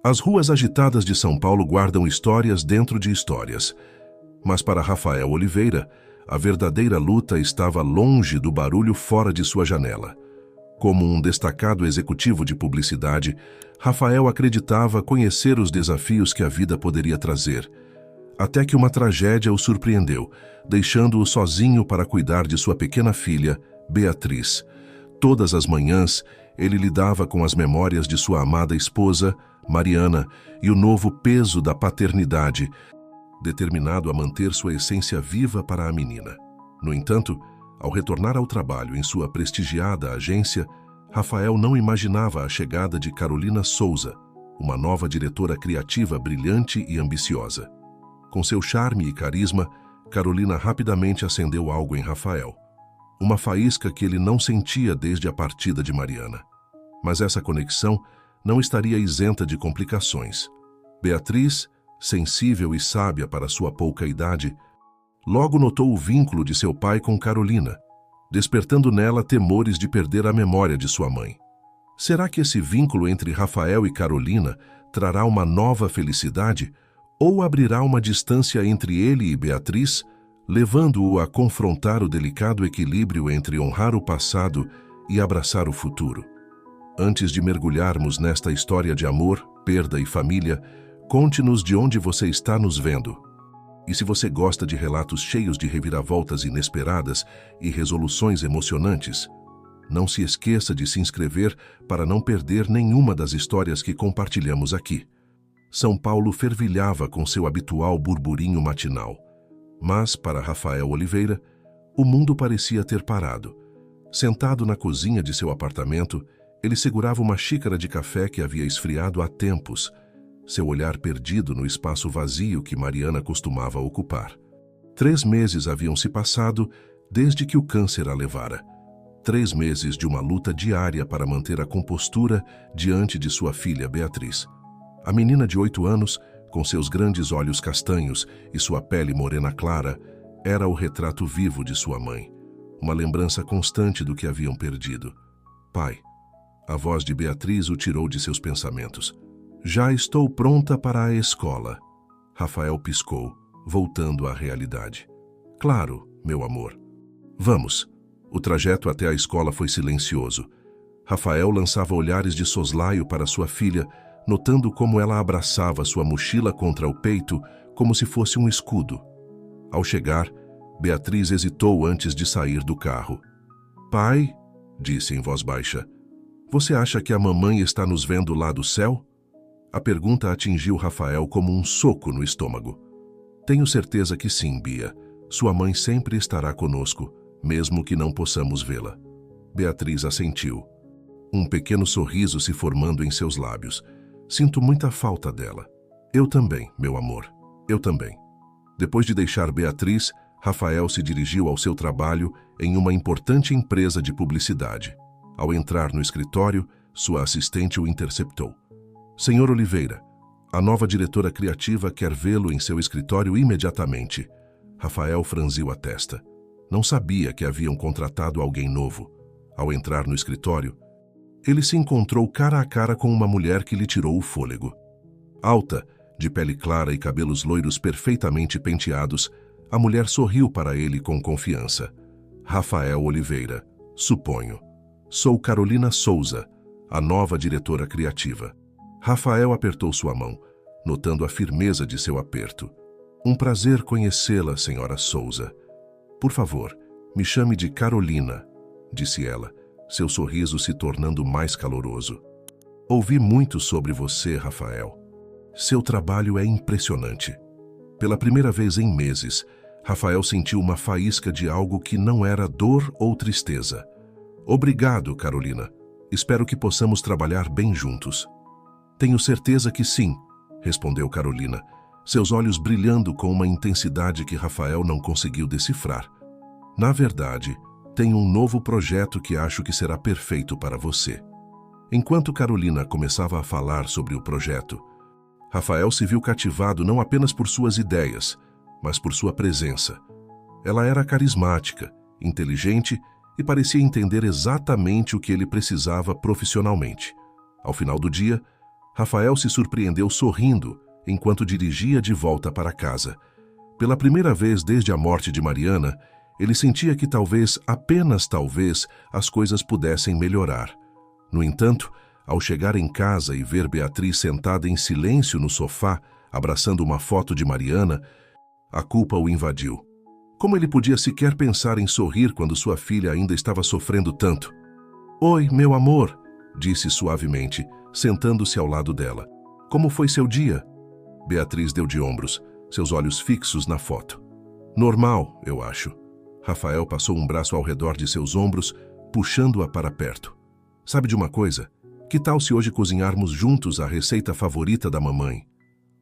As ruas agitadas de São Paulo guardam histórias dentro de histórias. Mas para Rafael Oliveira, a verdadeira luta estava longe do barulho fora de sua janela. Como um destacado executivo de publicidade, Rafael acreditava conhecer os desafios que a vida poderia trazer, até que uma tragédia o surpreendeu, deixando-o sozinho para cuidar de sua pequena filha, Beatriz. Todas as manhãs, ele lidava com as memórias de sua amada esposa, Mariana, e o novo peso da paternidade, determinado a manter sua essência viva para a menina. No entanto, ao retornar ao trabalho em sua prestigiada agência, Rafael não imaginava a chegada de Carolina Souza, uma nova diretora criativa brilhante e ambiciosa. Com seu charme e carisma, Carolina rapidamente acendeu algo em Rafael. Uma faísca que ele não sentia desde a partida de Mariana. Mas essa conexão não estaria isenta de complicações. Beatriz, sensível e sábia para sua pouca idade, logo notou o vínculo de seu pai com Carolina, despertando nela temores de perder a memória de sua mãe. Será que esse vínculo entre Rafael e Carolina trará uma nova felicidade ou abrirá uma distância entre ele e Beatriz, levando-o a confrontar o delicado equilíbrio entre honrar o passado e abraçar o futuro? Antes de mergulharmos nesta história de amor, perda e família, conte-nos de onde você está nos vendo. E se você gosta de relatos cheios de reviravoltas inesperadas e resoluções emocionantes, não se esqueça de se inscrever para não perder nenhuma das histórias que compartilhamos aqui. São Paulo fervilhava com seu habitual burburinho matinal. Mas, para Rafael Oliveira, o mundo parecia ter parado. Sentado na cozinha de seu apartamento, ele segurava uma xícara de café que havia esfriado há tempos, seu olhar perdido no espaço vazio que Mariana costumava ocupar. 3 meses haviam se passado desde que o câncer a levara. 3 meses de uma luta diária para manter a compostura diante de sua filha Beatriz. A menina de 8 anos, com seus grandes olhos castanhos e sua pele morena clara, era o retrato vivo de sua mãe, uma lembrança constante do que haviam perdido. Pai. A voz de Beatriz o tirou de seus pensamentos. Já estou pronta para a escola. Rafael piscou, voltando à realidade. Claro, meu amor. Vamos. O trajeto até a escola foi silencioso. Rafael lançava olhares de soslaio para sua filha, notando como ela abraçava sua mochila contra o peito, como se fosse um escudo. Ao chegar, Beatriz hesitou antes de sair do carro. Pai, disse em voz baixa, você acha que a mamãe está nos vendo lá do céu? A pergunta atingiu Rafael como um soco no estômago. Tenho certeza que sim, Bia. Sua mãe sempre estará conosco, mesmo que não possamos vê-la. Beatriz assentiu. Um pequeno sorriso se formando em seus lábios. Sinto muita falta dela. Eu também, meu amor. Eu também. Depois de deixar Beatriz, Rafael se dirigiu ao seu trabalho em uma importante empresa de publicidade. Ao entrar no escritório, sua assistente o interceptou. Senhor Oliveira, a nova diretora criativa quer vê-lo em seu escritório imediatamente. Rafael franziu a testa. Não sabia que haviam contratado alguém novo. Ao entrar no escritório, ele se encontrou cara a cara com uma mulher que lhe tirou o fôlego. Alta, de pele clara e cabelos loiros perfeitamente penteados, a mulher sorriu para ele com confiança. Rafael Oliveira, suponho. Sou Carolina Souza, a nova diretora criativa. Rafael apertou sua mão, notando a firmeza de seu aperto. Um prazer conhecê-la, senhora Souza. Por favor, me chame de Carolina, disse ela, seu sorriso se tornando mais caloroso. Ouvi muito sobre você, Rafael. Seu trabalho é impressionante. Pela primeira vez em meses, Rafael sentiu uma faísca de algo que não era dor ou tristeza. Obrigado, Carolina. Espero que possamos trabalhar bem juntos. Tenho certeza que sim, respondeu Carolina, seus olhos brilhando com uma intensidade que Rafael não conseguiu decifrar. Na verdade, tenho um novo projeto que acho que será perfeito para você. Enquanto Carolina começava a falar sobre o projeto, Rafael se viu cativado não apenas por suas ideias, mas por sua presença. Ela era carismática, inteligente e parecia entender exatamente o que ele precisava profissionalmente. Ao final do dia, Rafael se surpreendeu sorrindo enquanto dirigia de volta para casa. Pela primeira vez desde a morte de Mariana, ele sentia que talvez, apenas talvez, as coisas pudessem melhorar. No entanto, ao chegar em casa e ver Beatriz sentada em silêncio no sofá, abraçando uma foto de Mariana, a culpa o invadiu. Como ele podia sequer pensar em sorrir quando sua filha ainda estava sofrendo tanto? "Oi, meu amor", disse suavemente, sentando-se ao lado dela. "Como foi seu dia?" Beatriz deu de ombros, seus olhos fixos na foto. "Normal, eu acho." Rafael passou um braço ao redor de seus ombros, puxando-a para perto. "Sabe de uma coisa? Que tal se hoje cozinharmos juntos a receita favorita da mamãe?"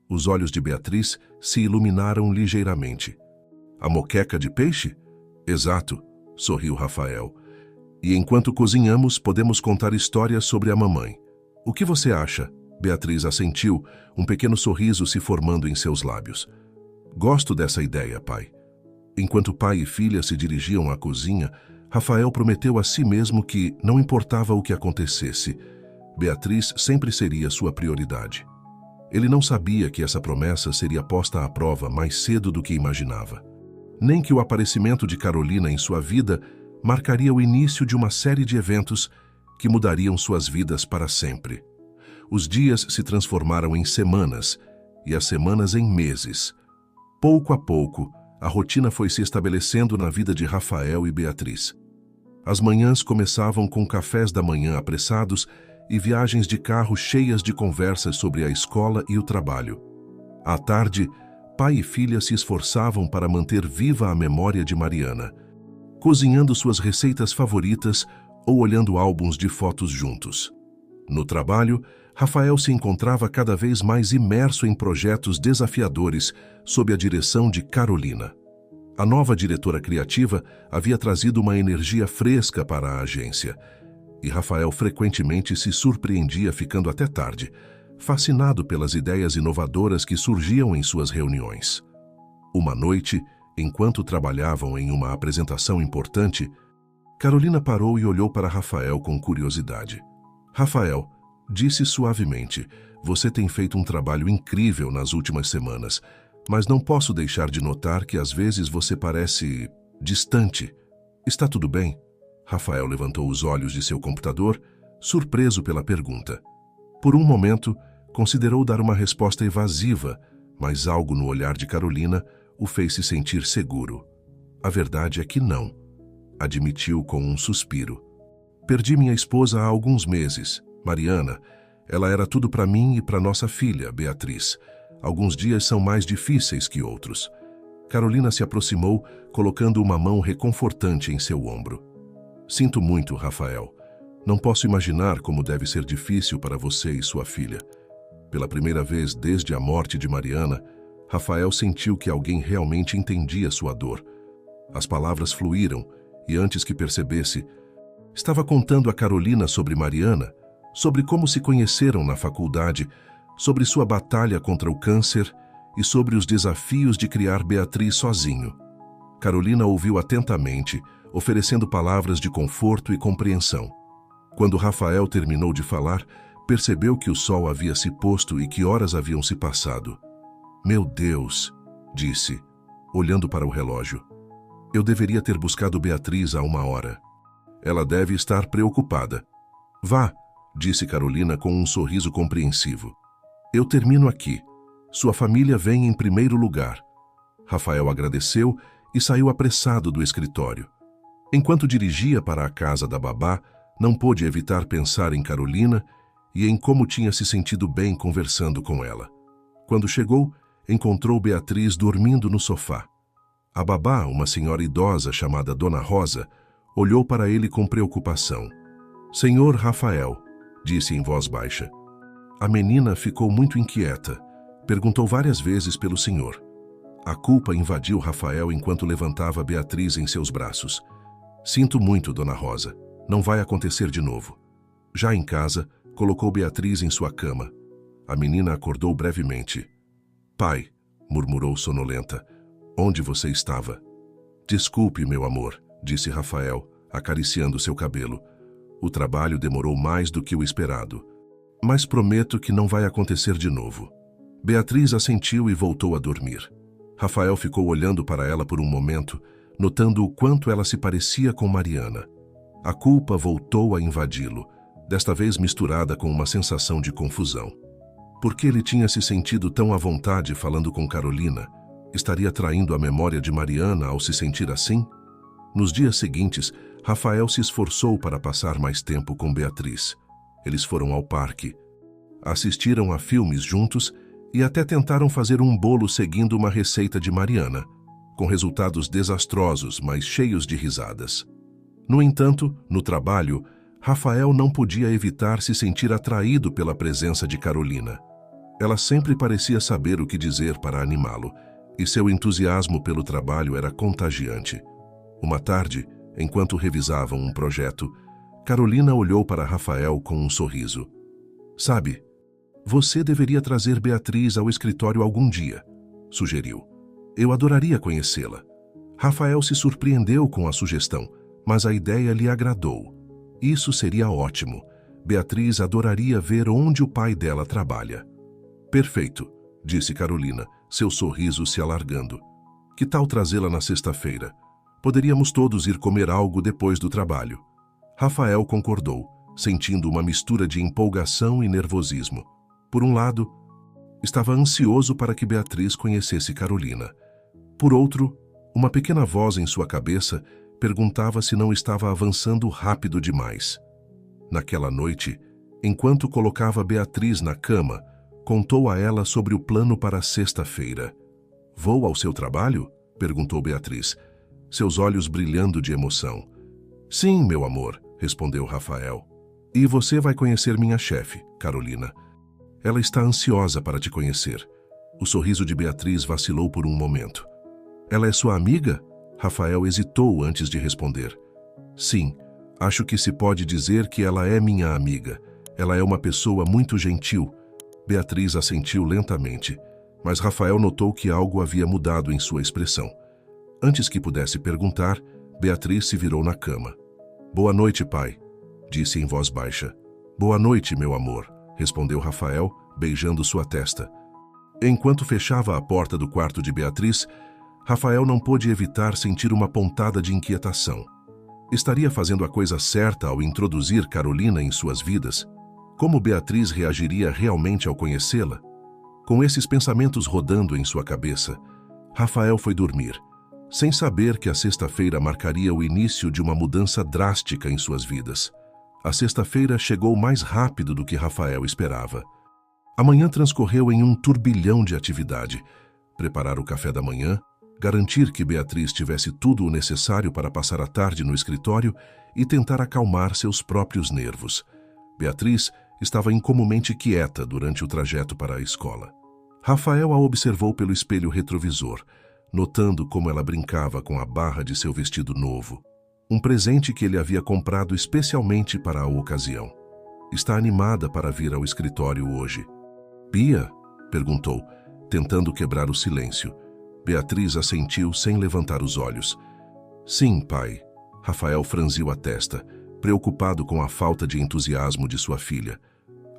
Os olhos de Beatriz se iluminaram ligeiramente. "A moqueca de peixe?" "Exato", sorriu Rafael. "E enquanto cozinhamos, podemos contar histórias sobre a mamãe." "O que você acha?" Beatriz assentiu, um pequeno sorriso se formando em seus lábios. "Gosto dessa ideia, pai." Enquanto pai e filha se dirigiam à cozinha, Rafael prometeu a si mesmo que, não importava o que acontecesse, Beatriz sempre seria sua prioridade. Ele não sabia que essa promessa seria posta à prova mais cedo do que imaginava. Nem que o aparecimento de Carolina em sua vida marcaria o início de uma série de eventos que mudariam suas vidas para sempre. Os dias se transformaram em semanas e as semanas em meses. Pouco a pouco, a rotina foi se estabelecendo na vida de Rafael e Beatriz. As manhãs começavam com cafés da manhã apressados e viagens de carro cheias de conversas sobre a escola e o trabalho. À tarde, pai e filha se esforçavam para manter viva a memória de Mariana, cozinhando suas receitas favoritas ou olhando álbuns de fotos juntos. No trabalho, Rafael se encontrava cada vez mais imerso em projetos desafiadores sob a direção de Carolina. A nova diretora criativa havia trazido uma energia fresca para a agência, e Rafael frequentemente se surpreendia ficando até tarde, fascinado pelas ideias inovadoras que surgiam em suas reuniões. Uma noite, enquanto trabalhavam em uma apresentação importante, Carolina parou e olhou para Rafael com curiosidade. "Rafael", disse suavemente, "você tem feito um trabalho incrível nas últimas semanas, mas não posso deixar de notar que às vezes você parece distante. Está tudo bem?" Rafael levantou os olhos de seu computador, surpreso pela pergunta. Por um momento, considerou dar uma resposta evasiva, mas algo no olhar de Carolina o fez se sentir seguro. "A verdade é que não", admitiu com um suspiro. "Perdi minha esposa há alguns meses, Mariana. Ela era tudo para mim e para nossa filha, Beatriz. Alguns dias são mais difíceis que outros." Carolina se aproximou, colocando uma mão reconfortante em seu ombro. "Sinto muito, Rafael. Não posso imaginar como deve ser difícil para você e sua filha." Pela primeira vez desde a morte de Mariana, Rafael sentiu que alguém realmente entendia sua dor. As palavras fluíram e, antes que percebesse, estava contando a Carolina sobre Mariana, sobre como se conheceram na faculdade, sobre sua batalha contra o câncer e sobre os desafios de criar Beatriz sozinho. Carolina ouviu atentamente, oferecendo palavras de conforto e compreensão. Quando Rafael terminou de falar, percebeu que o sol havia se posto e que horas haviam se passado. "Meu Deus", disse, olhando para o relógio. "Eu deveria ter buscado Beatriz há 1 hora. Ela deve estar preocupada." "Vá", disse Carolina com um sorriso compreensivo. "Eu termino aqui. Sua família vem em primeiro lugar." Rafael agradeceu e saiu apressado do escritório. Enquanto dirigia para a casa da babá, não pôde evitar pensar em Carolina e em como tinha se sentido bem conversando com ela. Quando chegou, encontrou Beatriz dormindo no sofá. A babá, uma senhora idosa chamada Dona Rosa, olhou para ele com preocupação. "Senhor Rafael", disse em voz baixa. A menina ficou muito inquieta. Perguntou várias vezes pelo senhor. A culpa invadiu Rafael enquanto levantava Beatriz em seus braços. "Sinto muito, Dona Rosa. Não vai acontecer de novo." Já em casa, colocou Beatriz em sua cama. A menina acordou brevemente. "Pai", murmurou sonolenta, "onde você estava?" "Desculpe, meu amor", disse Rafael, acariciando seu cabelo. "O trabalho demorou mais do que o esperado." Mas prometo que não vai acontecer de novo. Beatriz assentiu e voltou a dormir. Rafael ficou olhando para ela por um momento, notando o quanto ela se parecia com Mariana. A culpa voltou a invadi-lo, desta vez misturada com uma sensação de confusão. Por que ele tinha se sentido tão à vontade falando com Carolina? Estaria traindo a memória de Mariana ao se sentir assim? Nos dias seguintes, Rafael se esforçou para passar mais tempo com Beatriz. Eles foram ao parque, assistiram a filmes juntos e até tentaram fazer um bolo seguindo uma receita de Mariana, com resultados desastrosos, mas cheios de risadas. No entanto, no trabalho, Rafael não podia evitar se sentir atraído pela presença de Carolina. Ela sempre parecia saber o que dizer para animá-lo, e seu entusiasmo pelo trabalho era contagiante. Uma tarde, enquanto revisavam um projeto, Carolina olhou para Rafael com um sorriso. "Sabe, você deveria trazer Beatriz ao escritório algum dia", sugeriu. "Eu adoraria conhecê-la." Rafael se surpreendeu com a sugestão, mas a ideia lhe agradou. Isso seria ótimo. Beatriz adoraria ver onde o pai dela trabalha. "Perfeito", disse Carolina, seu sorriso se alargando. "Que tal trazê-la na sexta-feira? Poderíamos todos ir comer algo depois do trabalho." Rafael concordou, sentindo uma mistura de empolgação e nervosismo. Por um lado, estava ansioso para que Beatriz conhecesse Carolina. Por outro, uma pequena voz em sua cabeça perguntava se não estava avançando rápido demais. Naquela noite, enquanto colocava Beatriz na cama, contou a ela sobre o plano para sexta-feira. "Vou ao seu trabalho?" perguntou Beatriz, seus olhos brilhando de emoção. "Sim, meu amor", respondeu Rafael. "E você vai conhecer minha chefe, Carolina. Ela está ansiosa para te conhecer." O sorriso de Beatriz vacilou por um momento. "Ela é sua amiga?" Rafael hesitou antes de responder. "Sim, acho que se pode dizer que ela é minha amiga. Ela é uma pessoa muito gentil." Beatriz assentiu lentamente, mas Rafael notou que algo havia mudado em sua expressão. Antes que pudesse perguntar, Beatriz se virou na cama. "Boa noite, pai", disse em voz baixa. "Boa noite, meu amor", respondeu Rafael, beijando sua testa. Enquanto fechava a porta do quarto de Beatriz, Rafael não pôde evitar sentir uma pontada de inquietação. Estaria fazendo a coisa certa ao introduzir Carolina em suas vidas? Como Beatriz reagiria realmente ao conhecê-la? Com esses pensamentos rodando em sua cabeça, Rafael foi dormir, sem saber que a sexta-feira marcaria o início de uma mudança drástica em suas vidas. A sexta-feira chegou mais rápido do que Rafael esperava. A manhã transcorreu em um turbilhão de atividade. Preparar o café da manhã, garantir que Beatriz tivesse tudo o necessário para passar a tarde no escritório e tentar acalmar seus próprios nervos. Beatriz estava incomumente quieta durante o trajeto para a escola. Rafael a observou pelo espelho retrovisor, notando como ela brincava com a barra de seu vestido novo, um presente que ele havia comprado especialmente para a ocasião. "Está animada para vir ao escritório hoje?" "Bia?", perguntou, tentando quebrar o silêncio. Beatriz assentiu sem levantar os olhos. "Sim, pai." Rafael franziu a testa, preocupado com a falta de entusiasmo de sua filha.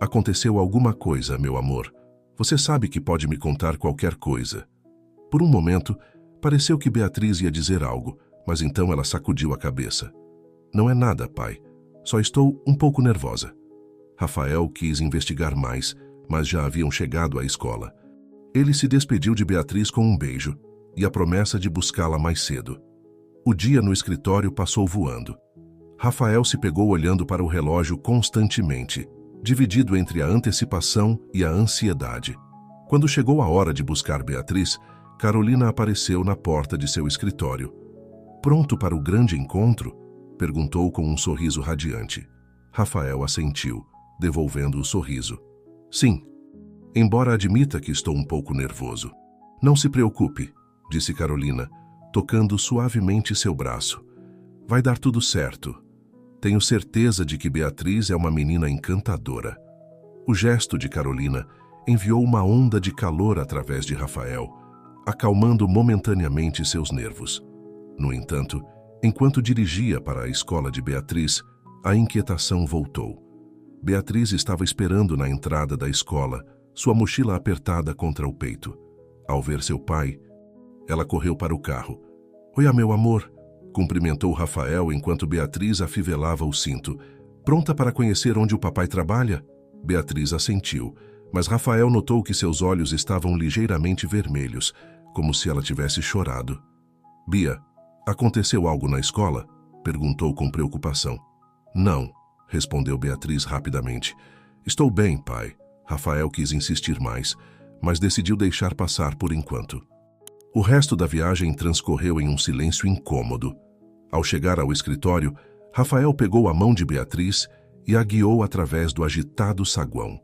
"Aconteceu alguma coisa, meu amor. Você sabe que pode me contar qualquer coisa." Por um momento, pareceu que Beatriz ia dizer algo, mas então ela sacudiu a cabeça. "Não é nada, pai. Só estou um pouco nervosa." Rafael quis investigar mais, mas já haviam chegado à escola. Ele se despediu de Beatriz com um beijo e a promessa de buscá-la mais cedo. O dia no escritório passou voando. Rafael se pegou olhando para o relógio constantemente, dividido entre a antecipação e a ansiedade. Quando chegou a hora de buscar Beatriz, Carolina apareceu na porta de seu escritório. "Pronto para o grande encontro?" perguntou com um sorriso radiante. Rafael assentiu, devolvendo o sorriso. "Sim, embora admita que estou um pouco nervoso." "Não se preocupe", disse Carolina, tocando suavemente seu braço. "Vai dar tudo certo. Tenho certeza de que Beatriz é uma menina encantadora." O gesto de Carolina enviou uma onda de calor através de Rafael, acalmando momentaneamente seus nervos. No entanto, enquanto dirigia para a escola de Beatriz, a inquietação voltou. Beatriz estava esperando na entrada da escola, sua mochila apertada contra o peito. Ao ver seu pai, ela correu para o carro. "Oi, meu amor", cumprimentou Rafael enquanto Beatriz afivelava o cinto. "Pronta para conhecer onde o papai trabalha?" Beatriz assentiu, mas Rafael notou que seus olhos estavam ligeiramente vermelhos, como se ela tivesse chorado. "Bia, aconteceu algo na escola?" perguntou com preocupação. "Não", respondeu Beatriz rapidamente. "Estou bem, pai." Rafael quis insistir mais, mas decidiu deixar passar por enquanto. O resto da viagem transcorreu em um silêncio incômodo. Ao chegar ao escritório, Rafael pegou a mão de Beatriz e a guiou através do agitado saguão.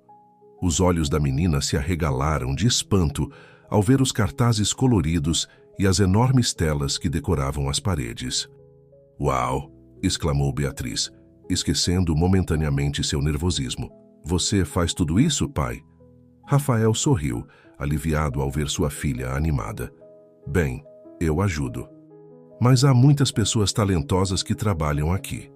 Os olhos da menina se arregalaram de espanto ao ver os cartazes coloridos e as enormes telas que decoravam as paredes. "Uau!" exclamou Beatriz, esquecendo momentaneamente seu nervosismo. "Você faz tudo isso, pai?" Rafael sorriu, aliviado ao ver sua filha animada. "Bem, eu ajudo. Mas há muitas pessoas talentosas que trabalham aqui."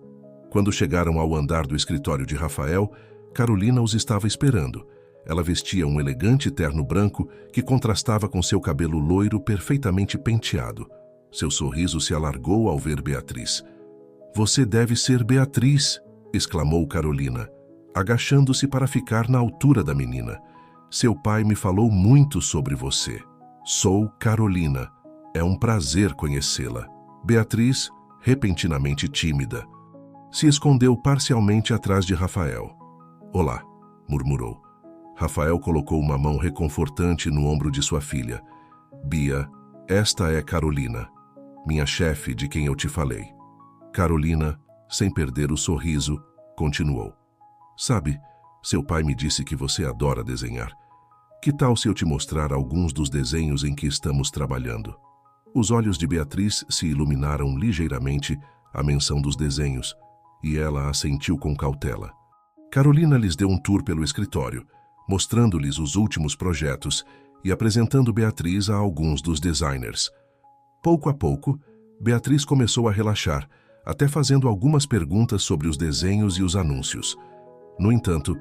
Quando chegaram ao andar do escritório de Rafael, Carolina os estava esperando. Ela vestia um elegante terno branco que contrastava com seu cabelo loiro perfeitamente penteado. Seu sorriso se alargou ao ver Beatriz. "Você deve ser Beatriz", exclamou Carolina, agachando-se para ficar na altura da menina. "Seu pai me falou muito sobre você." "Sou Carolina. É um prazer conhecê-la." Beatriz, repentinamente tímida, se escondeu parcialmente atrás de Rafael. "Olá", murmurou. Rafael colocou uma mão reconfortante no ombro de sua filha. "Bia, esta é Carolina, minha chefe de quem eu te falei." Carolina, sem perder o sorriso, continuou. "Sabe, seu pai me disse que você adora desenhar. Que tal se eu te mostrar alguns dos desenhos em que estamos trabalhando?" Os olhos de Beatriz se iluminaram ligeiramente à menção dos desenhos, e ela assentiu com cautela. Carolina lhes deu um tour pelo escritório, mostrando-lhes os últimos projetos e apresentando Beatriz a alguns dos designers. Pouco a pouco, Beatriz começou a relaxar, até fazendo algumas perguntas sobre os desenhos e os anúncios. No entanto,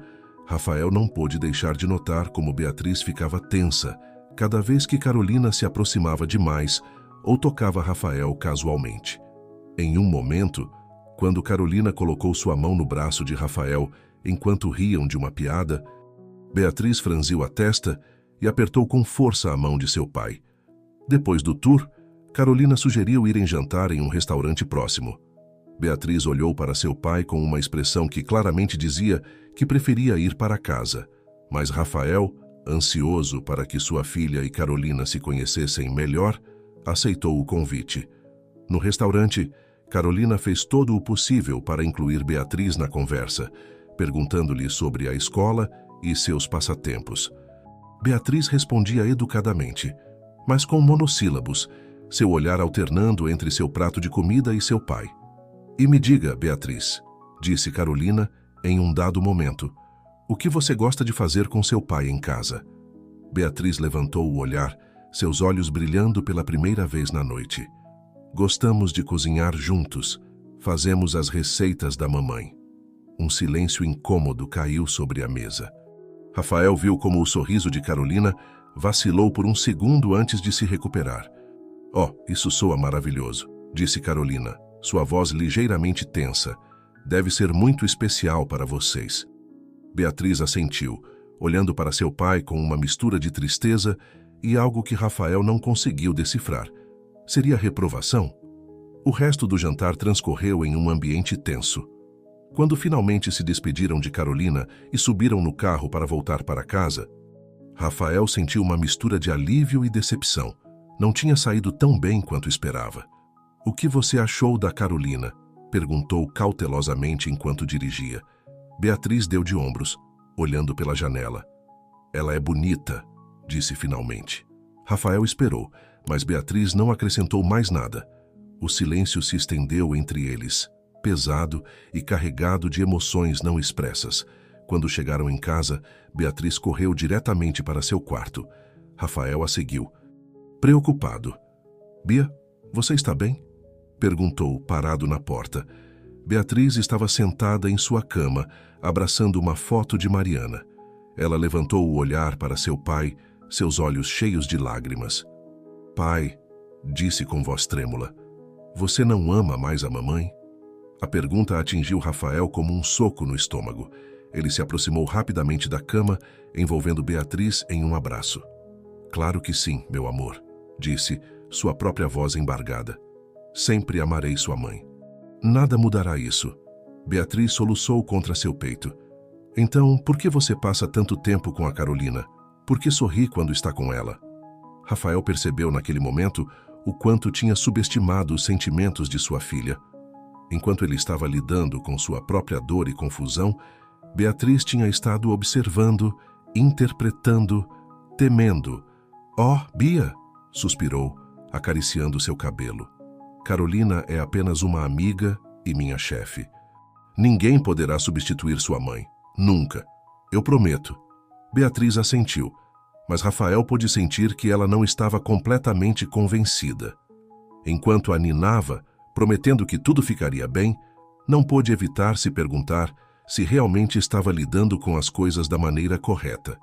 Rafael não pôde deixar de notar como Beatriz ficava tensa cada vez que Carolina se aproximava demais ou tocava Rafael casualmente. Em um momento, quando Carolina colocou sua mão no braço de Rafael enquanto riam de uma piada, Beatriz franziu a testa e apertou com força a mão de seu pai. Depois do tour, Carolina sugeriu irem jantar em um restaurante próximo. Beatriz olhou para seu pai com uma expressão que claramente dizia que preferia ir para casa, mas Rafael, ansioso para que sua filha e Carolina se conhecessem melhor, aceitou o convite. No restaurante, Carolina fez todo o possível para incluir Beatriz na conversa, perguntando-lhe sobre a escola e seus passatempos. Beatriz respondia educadamente, mas com monossílabos, seu olhar alternando entre seu prato de comida e seu pai. "E me diga, Beatriz", disse Carolina em um dado momento, "o que você gosta de fazer com seu pai em casa?" Beatriz levantou o olhar, seus olhos brilhando pela primeira vez na noite. "Gostamos de cozinhar juntos. Fazemos as receitas da mamãe." Um silêncio incômodo caiu sobre a mesa. Rafael viu como o sorriso de Carolina vacilou por um segundo antes de se recuperar. "Oh, isso soa maravilhoso", disse Carolina, sua voz ligeiramente tensa. "Deve ser muito especial para vocês." Beatriz assentiu, olhando para seu pai com uma mistura de tristeza e algo que Rafael não conseguiu decifrar. Seria reprovação? O resto do jantar transcorreu em um ambiente tenso. Quando finalmente se despediram de Carolina e subiram no carro para voltar para casa, Rafael sentiu uma mistura de alívio e decepção. Não tinha saído tão bem quanto esperava. "O que você achou da Carolina?" perguntou cautelosamente enquanto dirigia. Beatriz deu de ombros, olhando pela janela. "Ela é bonita", disse finalmente. Rafael esperou, mas Beatriz não acrescentou mais nada. O silêncio se estendeu entre eles, pesado e carregado de emoções não expressas. Quando chegaram em casa, Beatriz correu diretamente para seu quarto. Rafael a seguiu, preocupado. "Bia, você está bem?" perguntou, parado na porta. Beatriz estava sentada em sua cama, abraçando uma foto de Mariana. Ela levantou o olhar para seu pai, seus olhos cheios de lágrimas. "Pai", disse com voz trêmula, "você não ama mais a mamãe?" A pergunta atingiu Rafael como um soco no estômago. Ele se aproximou rapidamente da cama, envolvendo Beatriz em um abraço. "Claro que sim, meu amor", disse, sua própria voz embargada. "Sempre amarei sua mãe." "Nada mudará isso." Beatriz soluçou contra seu peito. "Então, por que você passa tanto tempo com a Carolina? Por que sorri quando está com ela?" Rafael percebeu naquele momento o quanto tinha subestimado os sentimentos de sua filha. Enquanto ele estava lidando com sua própria dor e confusão, Beatriz tinha estado observando, interpretando, temendo. "Oh, Bia!" suspirou, acariciando seu cabelo. "Carolina é apenas uma amiga e minha chefe. Ninguém poderá substituir sua mãe. Nunca. Eu prometo." Beatriz assentiu, mas Rafael pôde sentir que ela não estava completamente convencida. Enquanto a ninava, prometendo que tudo ficaria bem, não pôde evitar se perguntar se realmente estava lidando com as coisas da maneira correta.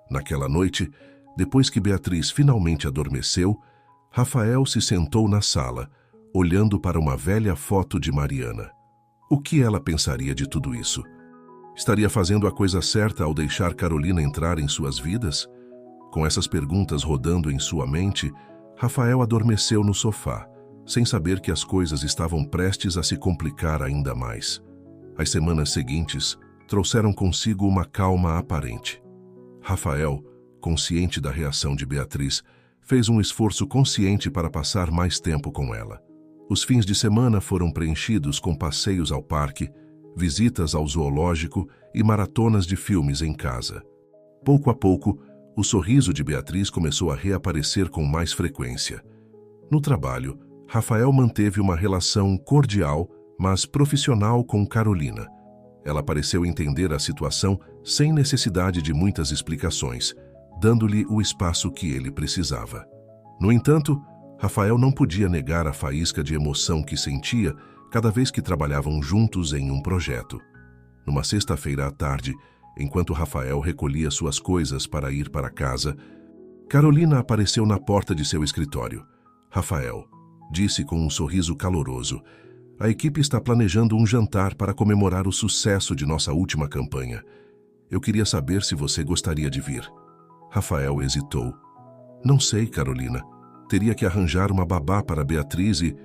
Naquela noite, depois que Beatriz finalmente adormeceu, Rafael se sentou na sala, olhando para uma velha foto de Mariana. O que ela pensaria de tudo isso? Estaria fazendo a coisa certa ao deixar Carolina entrar em suas vidas? Com essas perguntas rodando em sua mente, Rafael adormeceu no sofá, sem saber que as coisas estavam prestes a se complicar ainda mais. As semanas seguintes trouxeram consigo uma calma aparente. Rafael, consciente da reação de Beatriz, fez um esforço consciente para passar mais tempo com ela. Os fins de semana foram preenchidos com passeios ao parque, visitas ao zoológico e maratonas de filmes em casa. Pouco a pouco, o sorriso de Beatriz começou a reaparecer com mais frequência. No trabalho, Rafael manteve uma relação cordial, mas profissional com Carolina. Ela pareceu entender a situação sem necessidade de muitas explicações, dando-lhe o espaço que ele precisava. No entanto, Rafael não podia negar a faísca de emoção que sentia cada vez que trabalhavam juntos em um projeto. Numa sexta-feira à tarde, enquanto Rafael recolhia suas coisas para ir para casa, Carolina apareceu na porta de seu escritório. "Rafael", disse com um sorriso caloroso, "a equipe está planejando um jantar para comemorar o sucesso de nossa última campanha. Eu queria saber se você gostaria de vir." Rafael hesitou. "Não sei, Carolina. Teria que arranjar uma babá para Beatriz e..."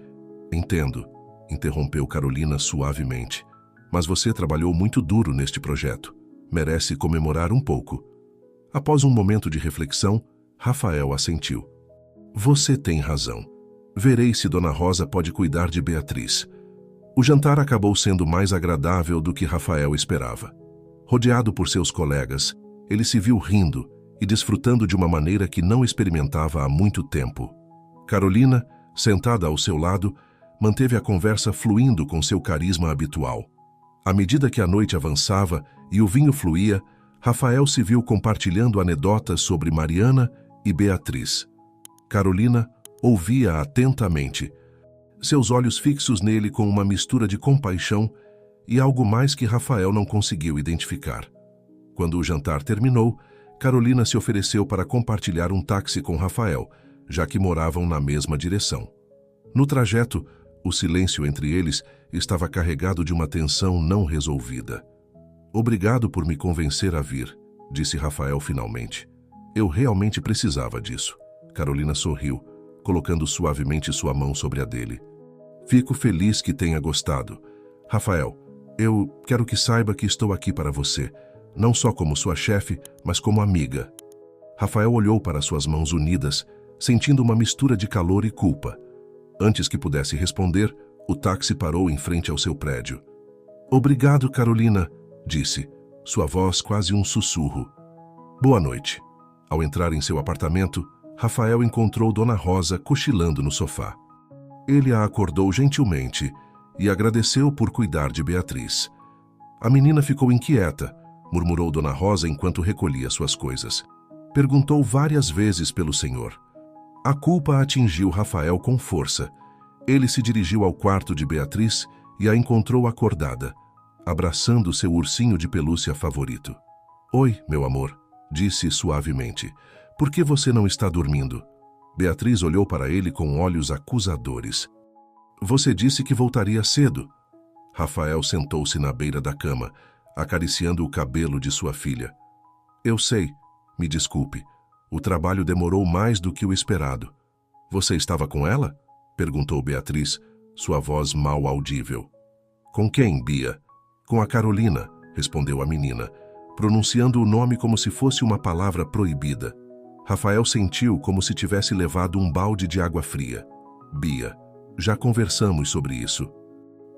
"Entendo", interrompeu Carolina suavemente. "Mas você trabalhou muito duro neste projeto. Merece comemorar um pouco." Após um momento de reflexão, Rafael assentiu. "Você tem razão. Verei se Dona Rosa pode cuidar de Beatriz." O jantar acabou sendo mais agradável do que Rafael esperava. Rodeado por seus colegas, ele se viu rindo e desfrutando de uma maneira que não experimentava há muito tempo. Carolina, sentada ao seu lado, manteve a conversa fluindo com seu carisma habitual. À medida que a noite avançava e o vinho fluía, Rafael se viu compartilhando anedotas sobre Mariana e Beatriz. Carolina ouvia atentamente, seus olhos fixos nele com uma mistura de compaixão e algo mais que Rafael não conseguiu identificar. Quando o jantar terminou, Carolina se ofereceu para compartilhar um táxi com Rafael, já que moravam na mesma direção. No trajeto, o silêncio entre eles estava carregado de uma tensão não resolvida. "Obrigado por me convencer a vir", disse Rafael finalmente. "Eu realmente precisava disso." Carolina sorriu, colocando suavemente sua mão sobre a dele. "Fico feliz que tenha gostado. Rafael, eu quero que saiba que estou aqui para você, não só como sua chefe, mas como amiga." Rafael olhou para suas mãos unidas, sentindo uma mistura de calor e culpa. Antes que pudesse responder, o táxi parou em frente ao seu prédio. "Obrigado, Carolina", disse, sua voz quase um sussurro. "Boa noite." Ao entrar em seu apartamento, Rafael encontrou Dona Rosa cochilando no sofá. Ele a acordou gentilmente e agradeceu por cuidar de Beatriz. "A menina ficou inquieta", murmurou Dona Rosa enquanto recolhia suas coisas. Perguntou várias vezes pelo senhor. A culpa atingiu Rafael com força. Ele se dirigiu ao quarto de Beatriz e a encontrou acordada, abraçando seu ursinho de pelúcia favorito. "Oi, meu amor", disse suavemente. "Por que você não está dormindo?" Beatriz olhou para ele com olhos acusadores. "Você disse que voltaria cedo." Rafael sentou-se na beira da cama, acariciando o cabelo de sua filha. "Eu sei, me desculpe. O trabalho demorou mais do que o esperado." "Você estava com ela?" perguntou Beatriz, sua voz mal audível. "Com quem, Bia?" "Com a Carolina", respondeu a menina, pronunciando o nome como se fosse uma palavra proibida. Rafael sentiu como se tivesse levado um balde de água fria. "Bia, já conversamos sobre isso."